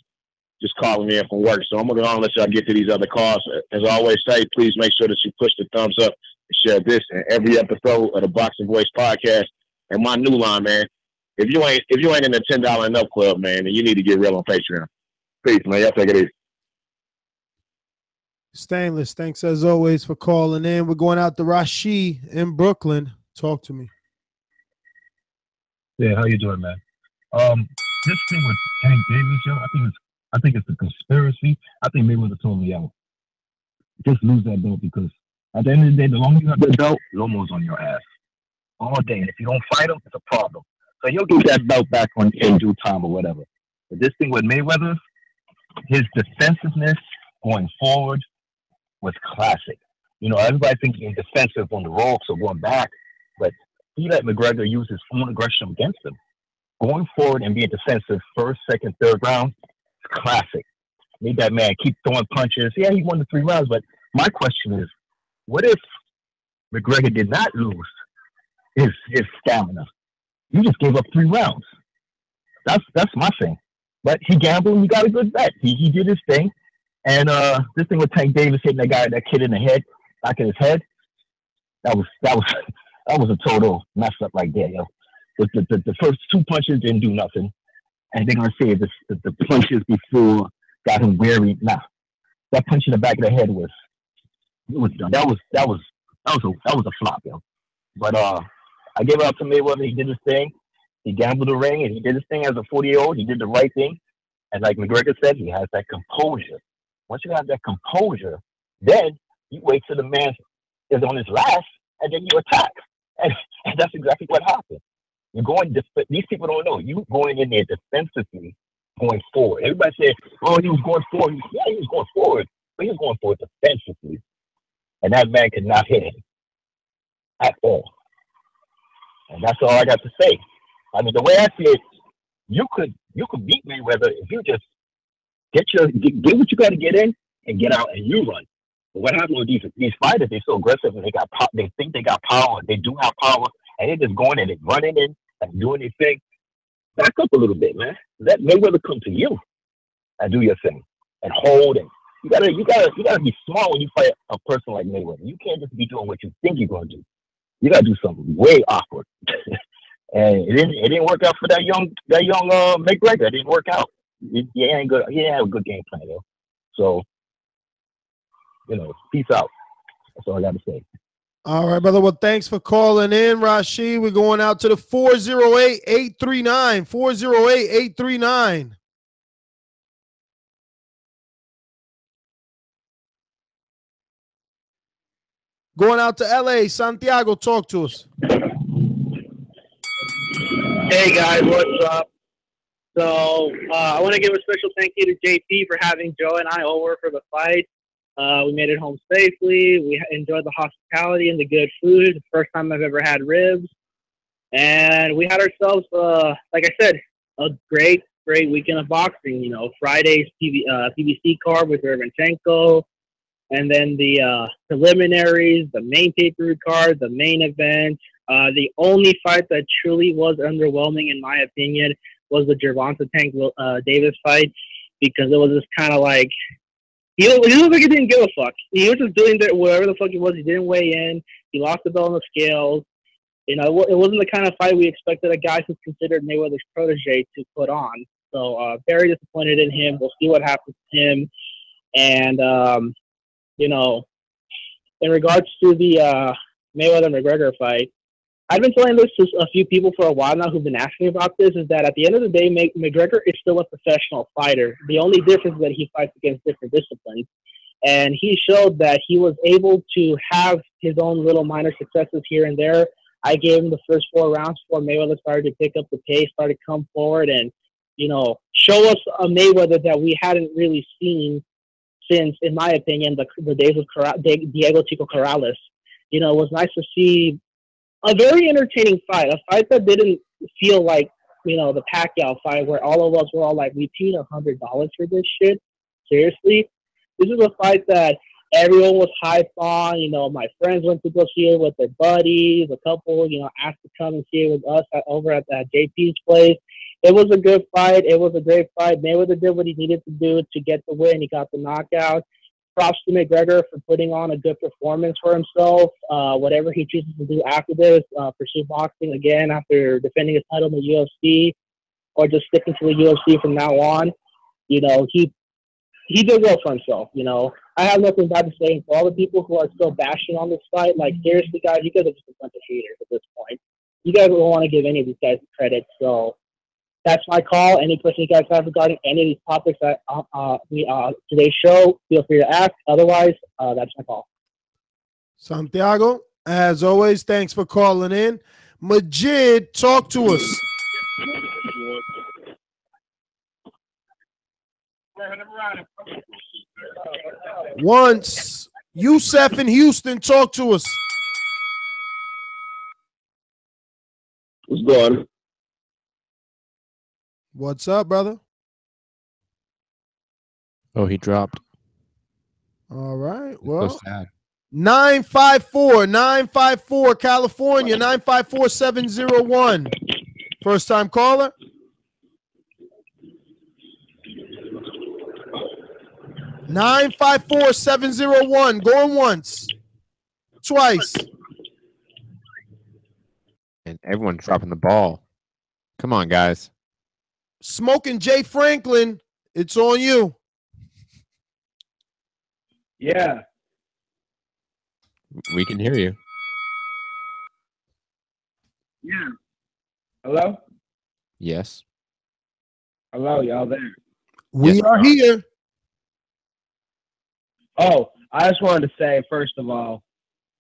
just calling me in from work. So I'm gonna go on and let y'all get to these other calls. As I always say, please make sure that you push the thumbs up and share this and every episode of the Boxing Voice podcast. And my new line, man, if you ain't in the $10 and up club, man, then you need to get real on Patreon. Peace, man. Y'all take it easy. Stainless, thanks as always for calling in. We're going out to Rashi in Brooklyn. Talk to me. Yeah, how you doing, man? This thing with Tank Davis, yo, I think it's a conspiracy. I think Mayweather told me out. Just lose that belt, because at the end of the day, the longer you have that belt, Lomo's on your ass all day. And if you don't fight him, it's a problem. So you'll get that belt back in due time or whatever. But this thing with Mayweather, his defensiveness going forward was classic. Everybody thinks being defensive on the ropes or going back, but he let McGregor use his own aggression against him. Going forward and being defensive first, second, third round, it's classic. Made that man keep throwing punches. Yeah, he won the 3 rounds, but my question is, what if McGregor did not lose his stamina? You just gave up 3 rounds. That's my thing. But he gambled and he got a good bet. He did his thing. And this thing with Tank Davis hitting that kid in the head, back in his head, that was a total mess up right there, yo. The first 2 punches didn't do nothing, and they're gonna say the punches before got him weary. Nah, that punch in the back of the head was done. That was a flop, yo. But I gave it up to Mayweather. He did his thing. He gambled the ring, and he did his thing as a 40-year-old. He did the right thing, and like McGregor said, he has that composure. Once you have that composure, then you wait till the man is on his last, and then you attack. And that's exactly what happened. You're going. These people don't know. You going in there defensively, going forward. Everybody said, "Oh, he was going forward." Yeah, he was going forward, but he was going forward defensively, and that man could not hit him at all. And that's all I got to say. I mean, the way I see it, you could beat Mayweather if you just get what you got to get in and get out and you run. But what happens with these fighters? They're so aggressive and they think they got power. They do have power, and they're just going in and running in and doing their thing. Back up a little bit, man. Let Mayweather come to you and do your thing and hold. And you gotta be smart when you fight a person like Mayweather. You can't just be doing what you think you're gonna do. You gotta do something way awkward. And it didn't work out for that young McGregor. It didn't work out. He ain't good. He didn't have a good game plan, though. So, peace out. That's all I got to say. All right, brother. Well, thanks for calling in, Rashid. We're going out to the 408-839. 408-839. Going out to LA. Santiago, talk to us. Hey guys, what's up? So I want to give a special thank you to JP for having Joe and I over for the fight. We made it home safely. We enjoyed the hospitality and the good food. First time I've ever had ribs. And we had ourselves, like I said, a great weekend of boxing. Friday's PBC card with Gervonta, and then the preliminaries, the main pay-per-view card, the main event. The only fight that truly was underwhelming, in my opinion, was the Gervonta Davis fight, because it was just kind of like he looked like he didn't give a fuck. He was just doing whatever the fuck it was. He didn't weigh in. He lost the belt on the scales. You know, it wasn't the kind of fight we expected a guy who's considered Mayweather's protege to put on. So very disappointed in him. We'll see what happens to him. And, you know, in regards to the Mayweather-McGregor fight, I've been telling this to a few people for a while now who've been asking about this, is that at the end of the day, McGregor is still a professional fighter. The only difference is that he fights against different disciplines. And he showed that he was able to have his own little minor successes here and there. I gave him the first 4 rounds before Mayweather started to pick up the pace, started to come forward and, you know, show us a Mayweather that we hadn't really seen since, in my opinion, the days of Diego Chico Corrales. You know, it was nice to see a very entertaining fight, a fight that didn't feel like, you know, the Pacquiao fight where all of us were all like, we paid $100 for this shit. Seriously? This is a fight that everyone was hyped on. You know, my friends went to go see it with their buddies. A couple, you know, asked to come and see it with us over at JP's place. It was a good fight. It was a great fight. Mayweather did what he needed to do to get the win. He got the knockout. Props to McGregor for putting on a good performance for himself. Whatever he chooses to do after this, pursue boxing again after defending his title in the UFC, or just sticking to the UFC from now on. You know, he did well for himself. You know, I have nothing bad to say. For all the people who are still bashing on this fight, like, seriously, guys, you guys are just a bunch of haters at this point. You guys don't want to give any of these guys credit. So that's my call. Any questions you guys have regarding any of these topics that today's show, feel free to ask. Otherwise, that's my call. Santiago, as always, thanks for calling in. Majid, talk to us. Once, Youssef in Houston, talk to us. What's going on? What's up, brother? Oh, he dropped. All right. Well, so sad. 954 California, 954-701. First time caller. Nine 954-701. Going once. Twice. And everyone's dropping the ball. Come on, guys. Smoking Jay Franklin, it's on you. Yeah. We can hear you. Yeah. Hello? Yes. Hello, y'all there? We are here. Oh, I just wanted to say, first of all,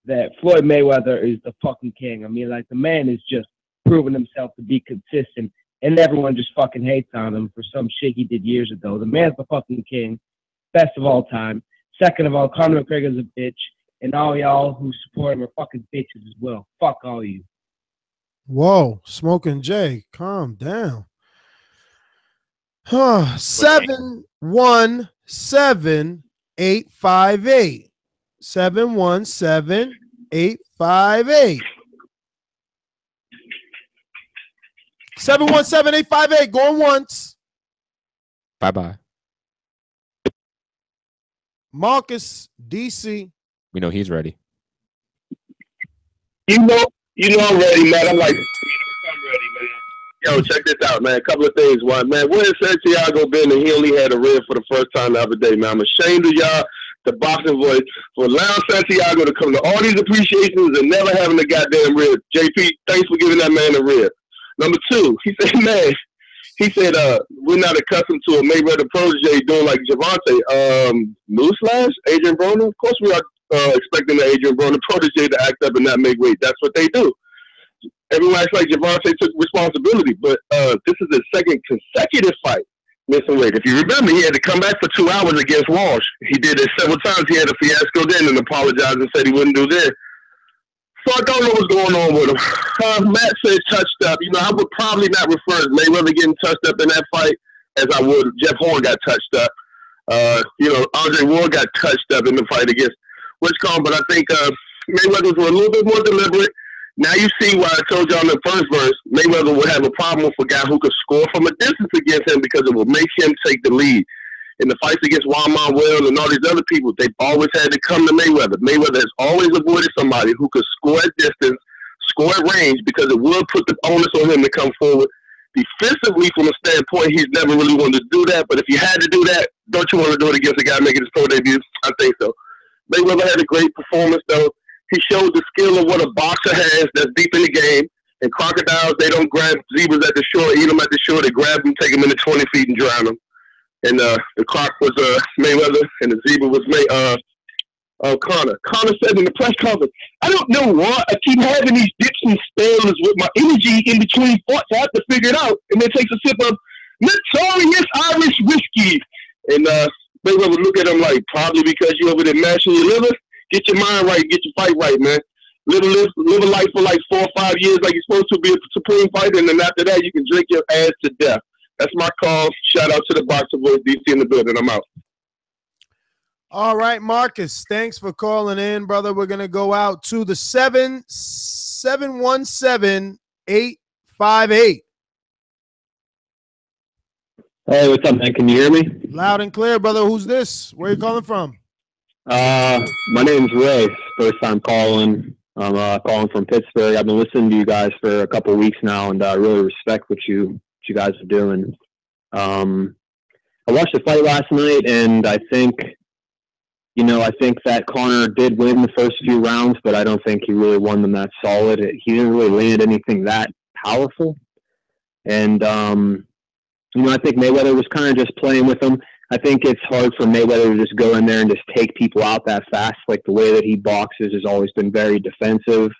that Floyd Mayweather is the fucking king. I mean, like, the man is just proven himself to be consistent, and everyone just fucking hates on him for some shit he did years ago. The man's the fucking king, best of all time. Second of all, Conor McGregor's a bitch, and all y'all who support him are fucking bitches as well. Fuck all you. Whoa, Smoking Jay, calm down. 717-858. 717-858. 717-858. Going once. Bye-bye. Marcus, DC. We know he's ready. You know I'm ready, man. I'm ready, man. Yo, check this out, man. A couple of things. One, man, where has Santiago been and he only had a rib for the first time the other day, man? I'm ashamed of y'all, the boxing voice, for allowing Santiago to come to all these appreciations and never having a goddamn rib. JP, thanks for giving that man a rib. Number two, he said, we're not accustomed to a Mayweather protege doing like Gervonta. Newsflash, Adrian Broner? Of course we are expecting the Adrian Broner protege to act up and not make weight. That's what they do. Everyone acts like Gervonta took responsibility, but this is his second consecutive fight missing weight. If you remember, he had to come back for 2 hours against Walsh. He did it several times. He had a fiasco then and apologized and said he wouldn't do this. So I don't know what's going on with him. Matt said touched up. You know, I would probably not refer to Mayweather getting touched up in that fight as I would Jeff Horn got touched up. Andre Ward got touched up in the fight against Whitcomb, but I think Mayweather was a little bit more deliberate. Now you see why I told y'all in the first verse, Mayweather would have a problem with a guy who could score from a distance against him because it will make him take the lead. In the fights against Juan Manuel and all these other people, they've always had to come to Mayweather. Mayweather has always avoided somebody who could score at distance, score at range because it will put the onus on him to come forward. Defensively, from a standpoint, he's never really wanted to do that. But if you had to do that, don't you want to do it against a guy making his pro debut? I think so. Mayweather had a great performance, though. He showed the skill of what a boxer has that's deep in the game. And crocodiles, they don't grab zebras at the shore, eat them at the shore. They grab them, take them into 20 feet, and drown them. And the croc was Mayweather, and the zebra was Conor. Conor said in the press conference, I don't know why I keep having these dips and spells with my energy in between fights. I have to figure it out. And then takes a sip of notorious Irish whiskey. And Mayweather would look at him like, probably because you over there mashing your liver. Get your mind right. Get your fight right, man. Live a life for like 4 or 5 years like you're supposed to be a supreme fighter. And then after that, you can drink your ass to death. That's my call. Shout out to the Boxer Voice, DC in the building. I'm out. All right, Marcus, thanks for calling in, brother. We're going to go out to the 717-858. Hey, what's up, man? Can you hear me? Loud and clear, brother. Who's this? Where are you calling from? My name's Ray. First time calling. I'm calling from Pittsburgh. I've been listening to you guys for a couple of weeks now, and I really respect what you guys are doing. I watched the fight last night, and I think that Conor did win the first few rounds, but I don't think he really won them that solid. He didn't really land anything that powerful. And, I think Mayweather was kind of just playing with him. I think it's hard for Mayweather to just go in there and just take people out that fast. Like the way that he boxes has always been very defensive.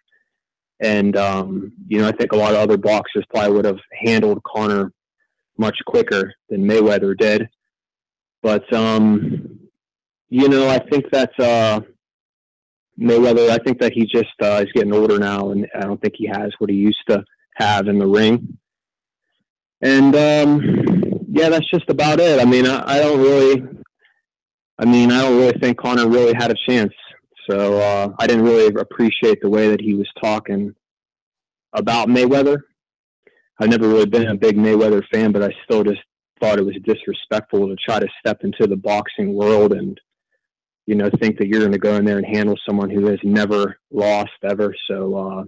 And, I think a lot of other boxers probably would have handled Conor much quicker than Mayweather did. But, I think that's Mayweather. I think that he just is getting older now, and I don't think he has what he used to have in the ring. And that's just about it. I don't really think Conor really had a chance. So I didn't really appreciate the way that he was talking about Mayweather. I've never really been a big Mayweather fan, but I still just thought it was disrespectful to try to step into the boxing world and think that you're going to go in there and handle someone who has never lost ever. So,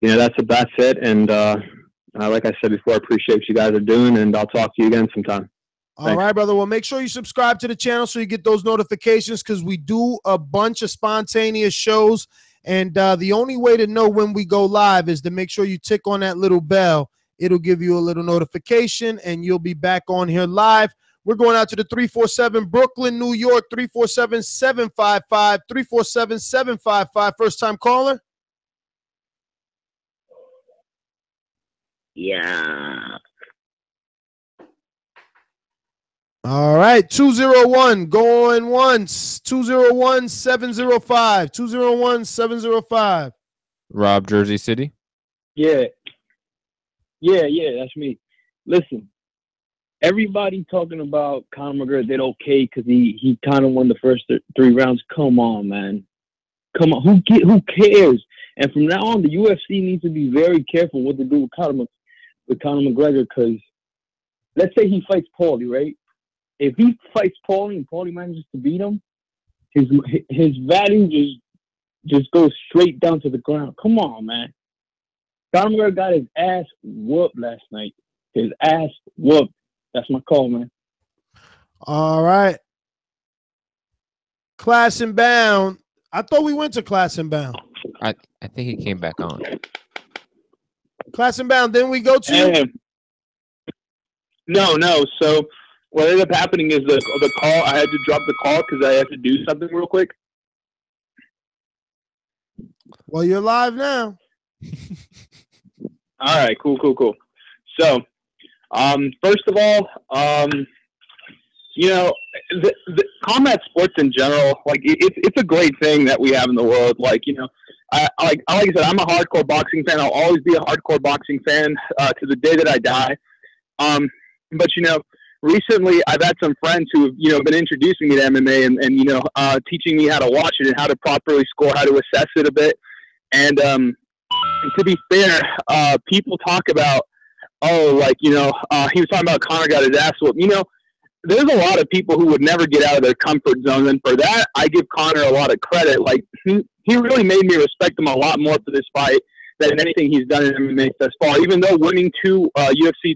that's it. And like I said before, I appreciate what you guys are doing, and I'll talk to you again sometime. All right, brother. Well, make sure you subscribe to the channel so you get those notifications because we do a bunch of spontaneous shows. And the only way to know when we go live is to make sure you tick on that little bell. It'll give you a little notification, and you'll be back on here live. We're going out to the 347 Brooklyn, New York, 347-755, 347-755. First-time caller? Yeah. All right, 201 going once, 201-705, 201-705. Rob, Jersey City. Yeah, that's me. Listen, everybody talking about Conor McGregor did okay because he kind of won the first 3 rounds. Come on, man. Come on, who cares? And from now on, the UFC needs to be very careful what to do with Conor McGregor because let's say he fights Paulie, right? If he fights Paulie and Paulie manages to beat him, his value just goes straight down to the ground. Come on, man. Conor McGregor got his ass whooped last night. His ass whooped. That's my call, man. All right. Class and Bound. I thought we went to Class and Bound. I think he came back on. Class and Bound. Then we go to. No. So what ended up happening is the call. I had to drop the call because I had to do something real quick. Well, you're live now. All right, cool. So, first of all, the combat sports in general, like it's a great thing that we have in the world. Like I said, I'm a hardcore boxing fan. I'll always be a hardcore boxing fan to the day that I die. But recently I've had some friends who have been introducing me to MMA and teaching me how to watch it and how to properly score, how to assess it a bit. And to be fair, people talk about, he was talking about Conor got his ass whooped. There's a lot of people who would never get out of their comfort zone. And for that, I give Conor a lot of credit. Like, he really made me respect him a lot more for this fight than anything he's done in MMA thus far. Even though winning 2 UFC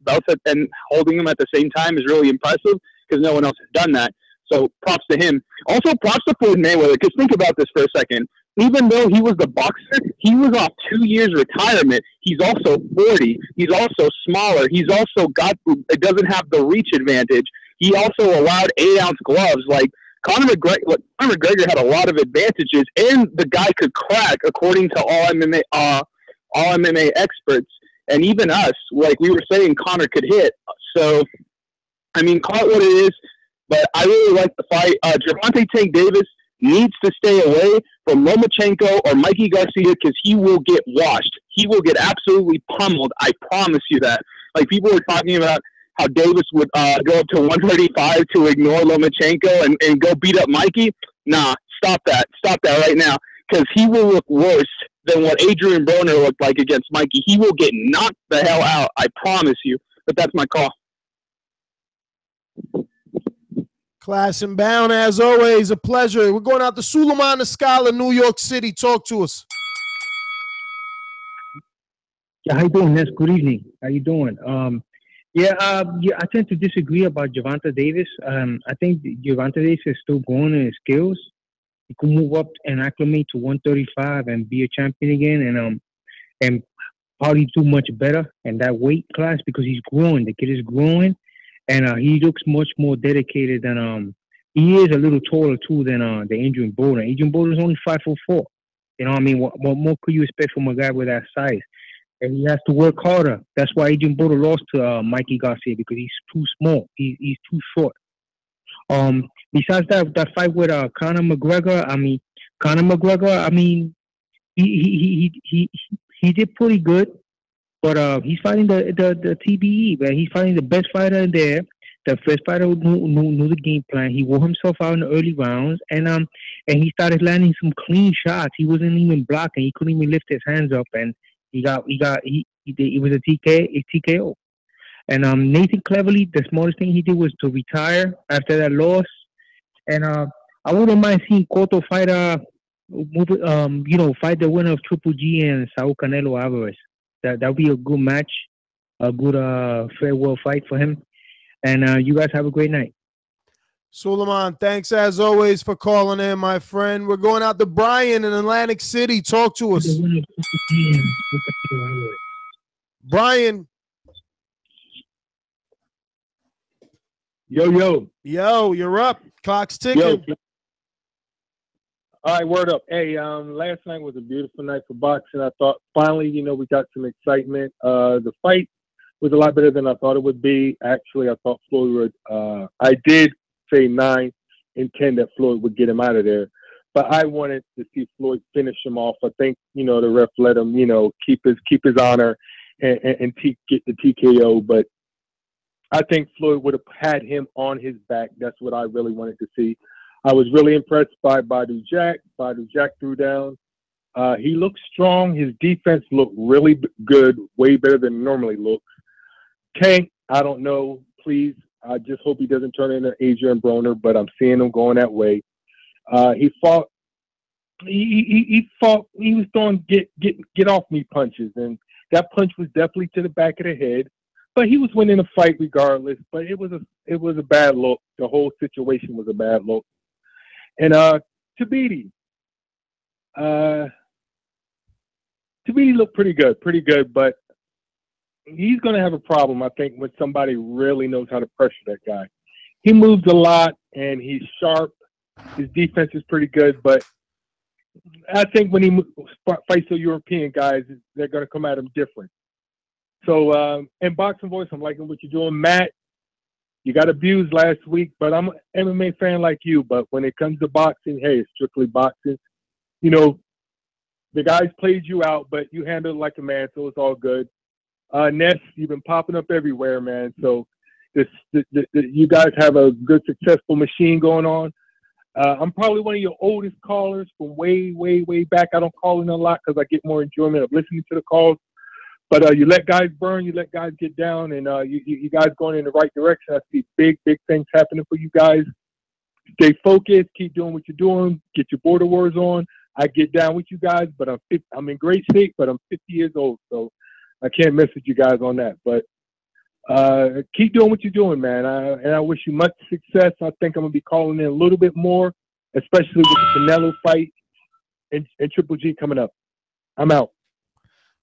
belts and holding them at the same time is really impressive because no one else has done that. So props to him. Also props to Floyd Mayweather, because think about this for a second. Even though he was the boxer, he was off 2 years retirement. He's also 40. He's also smaller. He's also doesn't have the reach advantage. He also allowed 8-ounce gloves. Like Conor McGregor had a lot of advantages, and the guy could crack, according to all MMA experts, and even us. Like we were saying, Conor could hit. So, I mean, call it what it is. But I really like the fight. Gervonta Davis needs to stay away from Lomachenko or Mikey Garcia because he will get washed. He will get absolutely pummeled. I promise you that. Like people were talking about how Davis would go up to 135 to ignore Lomachenko and go beat up Mikey. Nah, stop that. Stop that right now, because he will look worse than what Adrian Broner looked like against Mikey. He will get knocked the hell out. I promise you. But that's my call. Class and bound, as always, a pleasure. We're going out to Suleiman Escala, New York City. Talk to us. Yeah, how you doing, Ness? Good evening. How you doing? I tend to disagree about Gervonta Davis. I think Gervonta Davis is still growing in his skills. He could move up and acclimate to 135 and be a champion again, and probably do much better in that weight class because he's growing. The kid is growing. And he looks much more dedicated than he is a little taller too than the Adrian Broner. Adrian Broner is only 5'4". You know what I mean? What more could you expect from a guy with that size? And he has to work harder. That's why Adrian Broner lost to Mikey Garcia, because he's too small. He's too short. Besides that fight with Conor McGregor, he did pretty good. But he's fighting the TBE, man. He's fighting the best fighter in there. The first fighter who knew the game plan. He wore himself out in the early rounds, and he started landing some clean shots. He wasn't even blocking. He couldn't even lift his hands up, and it was a TKO. And Nathan Cleverly, the smartest thing he did was to retire after that loss. And I wouldn't mind seeing Cotto fight fight the winner of Triple G and Saul Canelo Alvarez. That would be a good match, a good farewell fight for him. And you guys have a great night. Suleiman, thanks as always for calling in, my friend. We're going out to Brian in Atlantic City. Talk to us. Brian. Yo, you're up. Clock's ticking. All right, word up. Hey, last night was a beautiful night for boxing. I thought finally, we got some excitement. The fight was a lot better than I thought it would be. Actually, I thought Floyd would. I did say 9 and 10 that Floyd would get him out of there, but I wanted to see Floyd finish him off. I think the ref let him keep his honor and get the TKO. But I think Floyd would have had him on his back. That's what I really wanted to see. I was really impressed by Badou Jack. Badou Jack threw down. He looked strong. His defense looked really good, way better than it normally looks. Tank, I don't know. Please, I just hope he doesn't turn into Adrian Broner, but I'm seeing him going that way. He fought. He fought. He was throwing get off me punches, and that punch was definitely to the back of the head. But he was winning the fight regardless. But it was a bad look. The whole situation was a bad look. And Tabiti looked pretty good, but he's going to have a problem, I think, when somebody really knows how to pressure that guy. He moves a lot, and he's sharp. His defense is pretty good, but I think when he fights the European guys, they're going to come at him different. So, in Boxing Voice, I'm liking what you're doing. Matt, you got abused last week, but I'm an MMA fan like you. But when it comes to boxing, hey, it's strictly boxing. The guys played you out, but you handled it like a man, so it's all good. Ness, you've been popping up everywhere, man. So you guys have a good, successful machine going on. I'm probably one of your oldest callers from way, way, way back. I don't call in a lot because I get more enjoyment of listening to the calls. But you let guys burn, you let guys get down, and you guys going in the right direction. I see big, big things happening for you guys. stay focused, keep doing what you're doing, get your border wars on. I get down with you guys, but I'm in great shape, but I'm 50 years old, so I can't mess with you guys on that. But keep doing what you're doing, man. And I wish you much success. I think I'm going to be calling in a little bit more, especially with the Canelo fight and Triple G coming up. I'm out.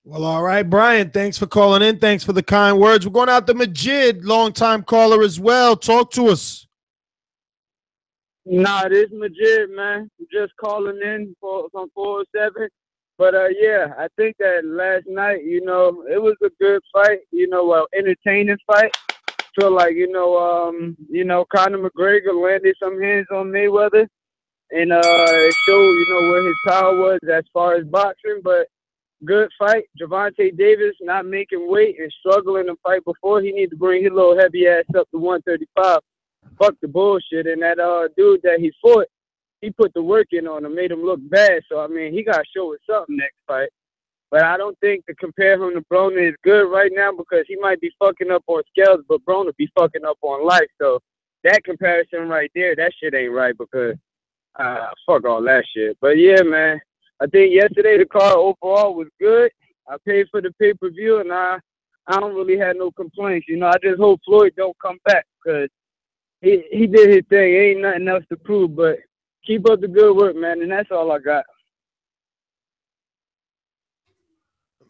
Well, all right, Brian, thanks for calling in. Thanks for the kind words. We're going out to Majid, longtime caller as well. Talk to us. Nah, this Majid, man. Just calling in from 407. But, yeah, I think that last night, you know, it was a good fight, you know, entertaining fight. Feel like, Conor McGregor landed some hands on Mayweather. And it showed, you know, where his power was as far as boxing. But good fight. Gervonta Davis not making weight and struggling to fight before. He needs to bring his little heavy ass up to 135. Fuck the bullshit. And that dude that he fought, he put the work in on him, made him look bad. So, I mean, he got to show us something next fight. But I don't think to compare him to Broner is good right now because he might be fucking up on scales, but Broner be fucking up on life. So that comparison right there, that shit ain't right because fuck all that shit. But, yeah, man, I think yesterday the card overall was good. I paid for the pay-per-view, and I don't really have no complaints. You know, I just hope Floyd don't come back because he did his thing. Ain't nothing else to prove, but keep up the good work, man, and that's all I got.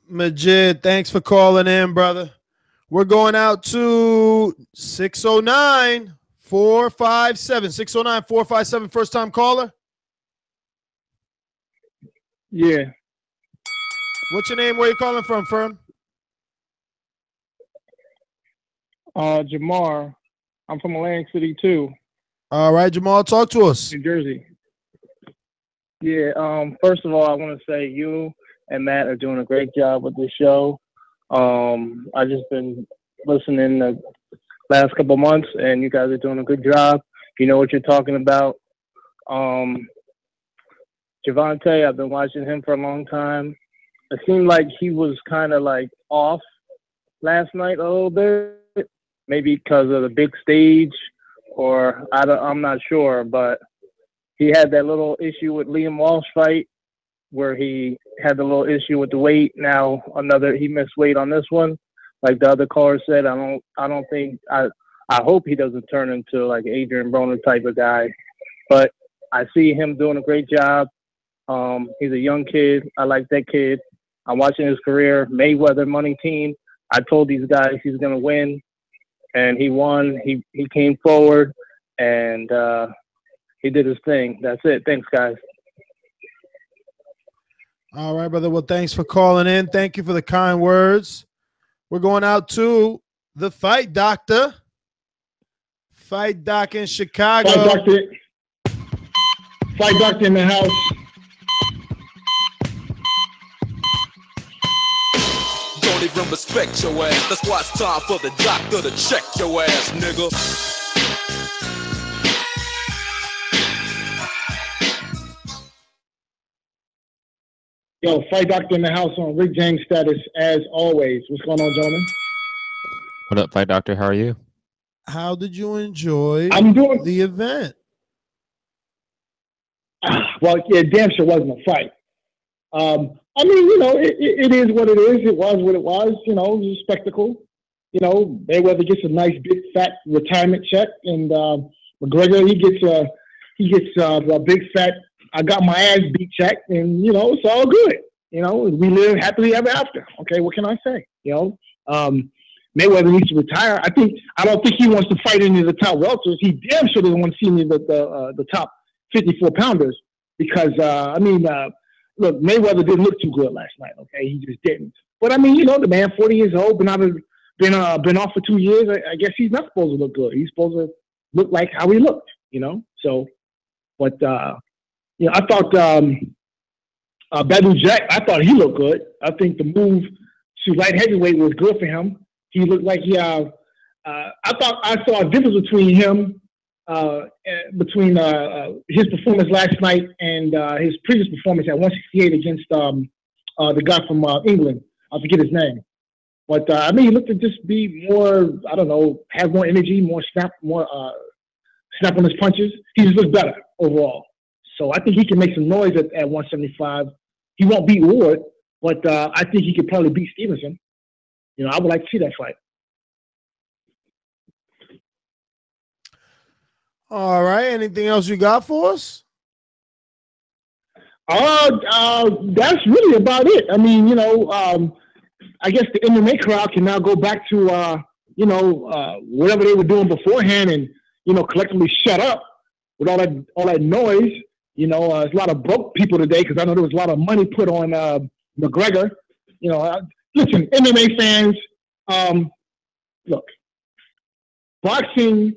Majid, thanks for calling in, brother. We're going out to 609-457. 609-457, first-time caller? Yeah. What's your name? Where you calling from, Firm? Jamar. I'm from Atlantic City, too. All right, Jamal, talk to us. New Jersey. Yeah, first of all, I want to say you and Matt are doing a great job with this show. I've just been listening the last couple of months, and you guys are doing a good job. You know what you're talking about. Gervonta, I've been watching him for a long time. It seemed like he was kind of like off last night a little bit, maybe because of the big stage, or I'm not sure, but he had that little issue with Liam Walsh fight where he had the little issue with the weight. Now he missed weight on this one. Like the other caller said, I hope he doesn't turn into like Adrian Broner type of guy, but I see him doing a great job. He's a young kid. I like that kid. I'm watching his career. Mayweather money team. I told these guys he's going to win, and he won. He came forward, and he did his thing. That's it. Thanks, guys. All right, brother. Well, thanks for calling in. Thank you for the kind words. We're going out to the Fight Doctor. Fight Doc in Chicago. Fight Doctor in the house. Don't even respect your ass. That's why it's time for the doctor to check your ass, nigga. Yo, Fight Doctor in the house on Rick James status as always. What's going on, gentlemen? What up, Fight Doctor? How are you? How did you enjoy the event? Well, yeah, damn sure wasn't a fight. I mean, you know, it is what it is. It was what it was. You know, it was a spectacle. You know, Mayweather gets a nice big fat retirement check, and McGregor he gets a big fat I got my ass beat check, and you know it's all good. You know, we live happily ever after. Okay, what can I say? You know, Mayweather needs to retire. I don't think he wants to fight any of the top welters. He damn sure doesn't want to see any of the top 54 pounders because look, Mayweather didn't look too good last night. Okay, he just didn't. But I mean, you know, the man, 40 years old, been off for 2 years. I guess he's not supposed to look good. He's supposed to look like how he looked. You know, so, but you know, I thought Badou Jack, I thought he looked good. I think the move to light heavyweight was good for him. He looked like I thought I saw a difference between him, his performance last night and his previous performance at 168 against the guy from England. I forget his name. But, I mean, he looked to just be more, I don't know, have more energy, more snap, more snap on his punches. He just looks better overall. So I think he can make some noise at 175. He won't beat Ward, but I think he could probably beat Stevenson. You know, I would like to see that fight. All right. Anything else you got for us? That's really about it. I mean, you know, I guess the MMA crowd can now go back to, whatever they were doing beforehand and, you know, collectively shut up with all that noise. You know, there's a lot of broke people today because I know there was a lot of money put on McGregor. You know, listen, MMA fans, look, boxing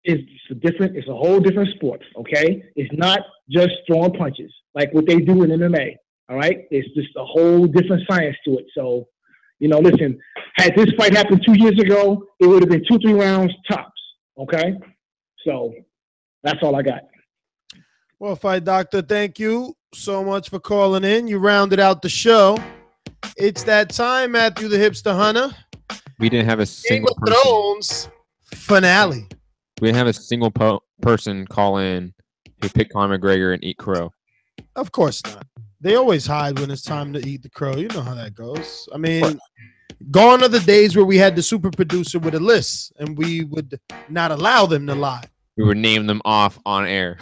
it's a whole different sport, okay? It's not just throwing punches like what they do in MMA, all right? It's just a whole different science to it. So, you know, listen, had this fight happened 2 years ago, it would have been 2-3 rounds tops, okay? So that's all I got. Well, Fight Doctor, thank you so much for calling in. You rounded out the show. It's that time, Matthew the Hipster Hunter. We didn't have a single Game of Thrones finale. We didn't have a single person call in who picked Conor McGregor and eat crow. Of course not. They always hide when it's time to eat the crow. You know how that goes. I mean, gone are the days where we had the super producer with a list and we would not allow them to lie. We would name them off on air.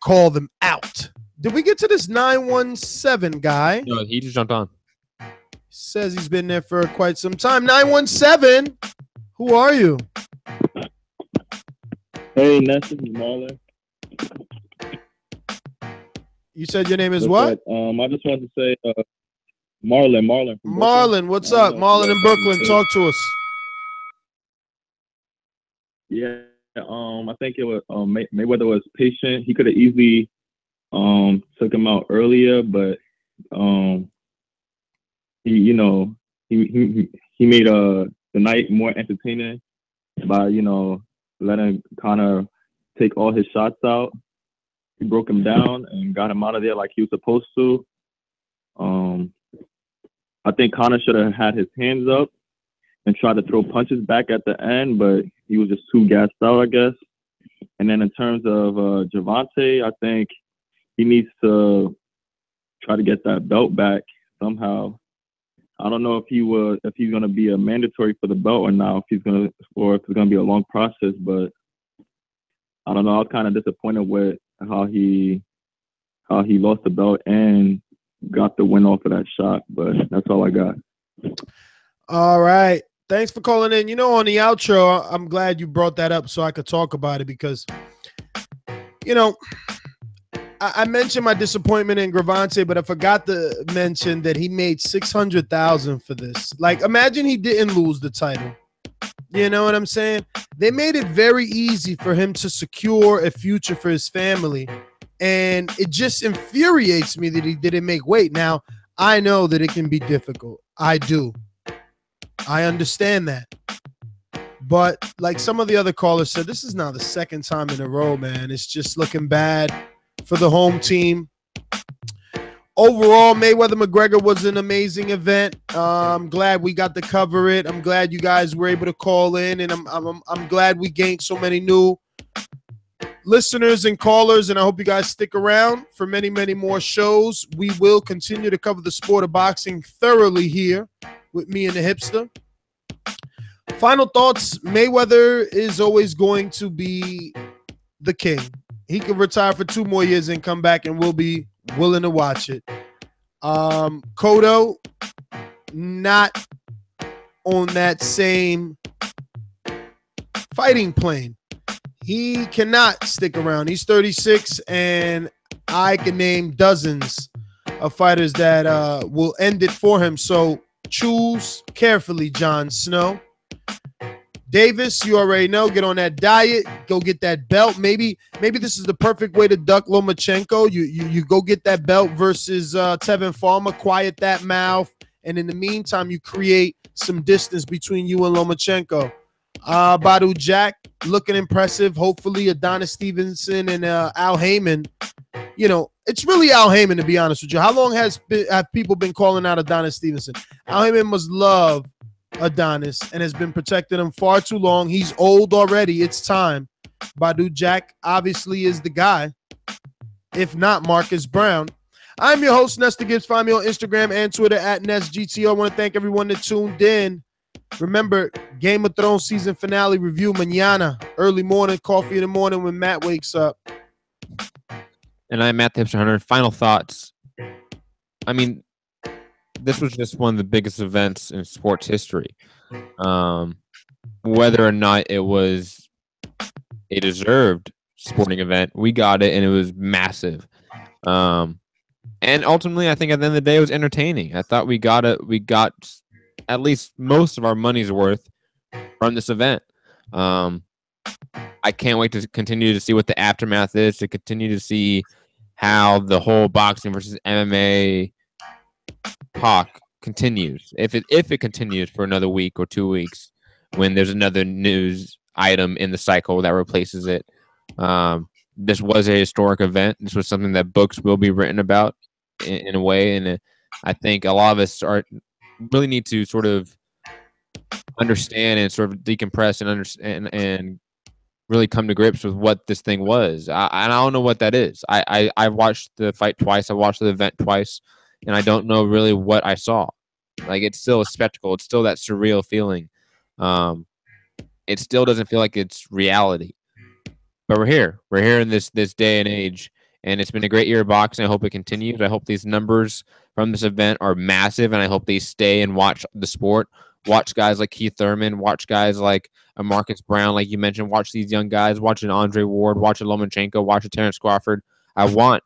Call them out. Did we get to this 917 guy? No, he just jumped on. Says he's been there for quite some time. 917, who are you? Hey, Nestor, Marlon. You said your name is what? I just wanted to say Marlon. Marlon, what's up? Marlon in Brooklyn, talk to us. Yeah, I think it was Mayweather was patient. He could have easily took him out earlier, but he made the night more entertaining by letting Conor take all his shots out. He broke him down and got him out of there like he was supposed to. I think Conor should have had his hands up and tried to throw punches back at the end, but he was just too gassed out, I guess. And then in terms of Gervonta, I think he needs to try to get that belt back somehow. I don't know if he's going to be a mandatory for the belt or not, or if it's going to be a long process. But I don't know. I was kind of disappointed with how he lost the belt and got the win off of that shot. But that's all I got. All right. Thanks for calling in. You know, on the outro, I'm glad you brought that up so I could talk about it because, you know, I mentioned my disappointment in Gervonta, but I forgot to mention that he made $600,000 for this. Like, imagine he didn't lose the title. You know what I'm saying? They made it very easy for him to secure a future for his family, and it just infuriates me that he didn't make weight. Now, I know that it can be difficult. I do. I understand that. But like some of the other callers said, this is now the second time in a row, man. It's just looking bad for the home team. Overall, Mayweather-McGregor was an amazing event. I'm glad we got to cover it. I'm glad you guys were able to call in, and I'm glad we gained so many new listeners and callers, and I hope you guys stick around for many, many more shows. We will continue to cover the sport of boxing thoroughly here with me and the Hipster. Final thoughts, Mayweather is always going to be the king. He could retire for 2 more years and come back, and we'll be willing to watch it. Cotto, not on that same fighting plane. He cannot stick around. He's 36, and I can name dozens of fighters that will end it for him. So choose carefully, Jon Snow. Davis, you already know, get on that diet, go get that belt. Maybe this is the perfect way to duck Lomachenko. You go get that belt versus Tevin Farmer, quiet that mouth, and in the meantime, you create some distance between you and Lomachenko. Badou Jack, looking impressive. Hopefully, Adonis Stevenson and Al Heyman. You know, it's really Al Heyman, to be honest with you. How long have people been calling out Adonis Stevenson? Al Heyman must love Adonis and has been protecting him far too long. He's old already. It's time. Badou Jack obviously is the guy, if not Marcus Brown. I'm your host, Nestor Gibbs. Find me on Instagram and Twitter at NestGTO. I want to thank everyone that tuned in. Remember, Game of Thrones season finale review mañana, early morning, coffee in the morning when Matt wakes up. And I'm Matt the Hipster Hunter. Final thoughts. I mean, this was just one of the biggest events in sports history. Whether or not it was a deserved sporting event, we got it, and it was massive. And ultimately, I think at the end of the day, it was entertaining. I thought we got at least most of our money's worth from this event. I can't wait to continue to see what the aftermath is, to continue to see how the whole boxing versus MMA talk continues. If it continues for another week or 2 weeks, when there's another news item in the cycle that replaces it. This was a historic event. This was something that books will be written about in a way, and I think a lot of us really need to sort of understand and sort of decompress and understand and really come to grips with what this thing was. I don't know what that is. I watched the fight twice. I watched the event twice, and I don't know really what I saw. Like, it's still a spectacle. It's still that surreal feeling. It still doesn't feel like it's reality. But we're here. We're here in this day and age. And it's been a great year of boxing. I hope it continues. I hope these numbers from this event are massive, and I hope they stay and watch the sport. Watch guys like Keith Thurman. Watch guys like a Marcus Brown, like you mentioned. Watch these young guys. Watch an Andre Ward. Watch a Lomachenko. Watch a Terrence Crawford. I want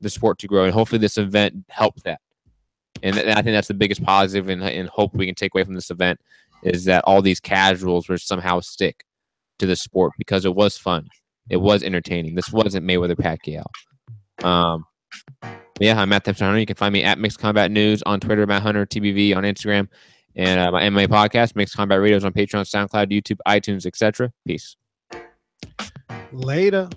the sport to grow, and hopefully this event helps that. And I think that's the biggest positive and hope we can take away from this event, is that all these casuals will somehow stick to the sport, because it was fun. It was entertaining. This wasn't Mayweather-Pacquiao. Yeah, I'm Matt the Hipster Hunter. You can find me at Mixed Combat News on Twitter, Matt Hunter TBV on Instagram, and my MMA podcast, Mixed Combat Radios on Patreon, SoundCloud, YouTube, iTunes, etc. Peace. Later.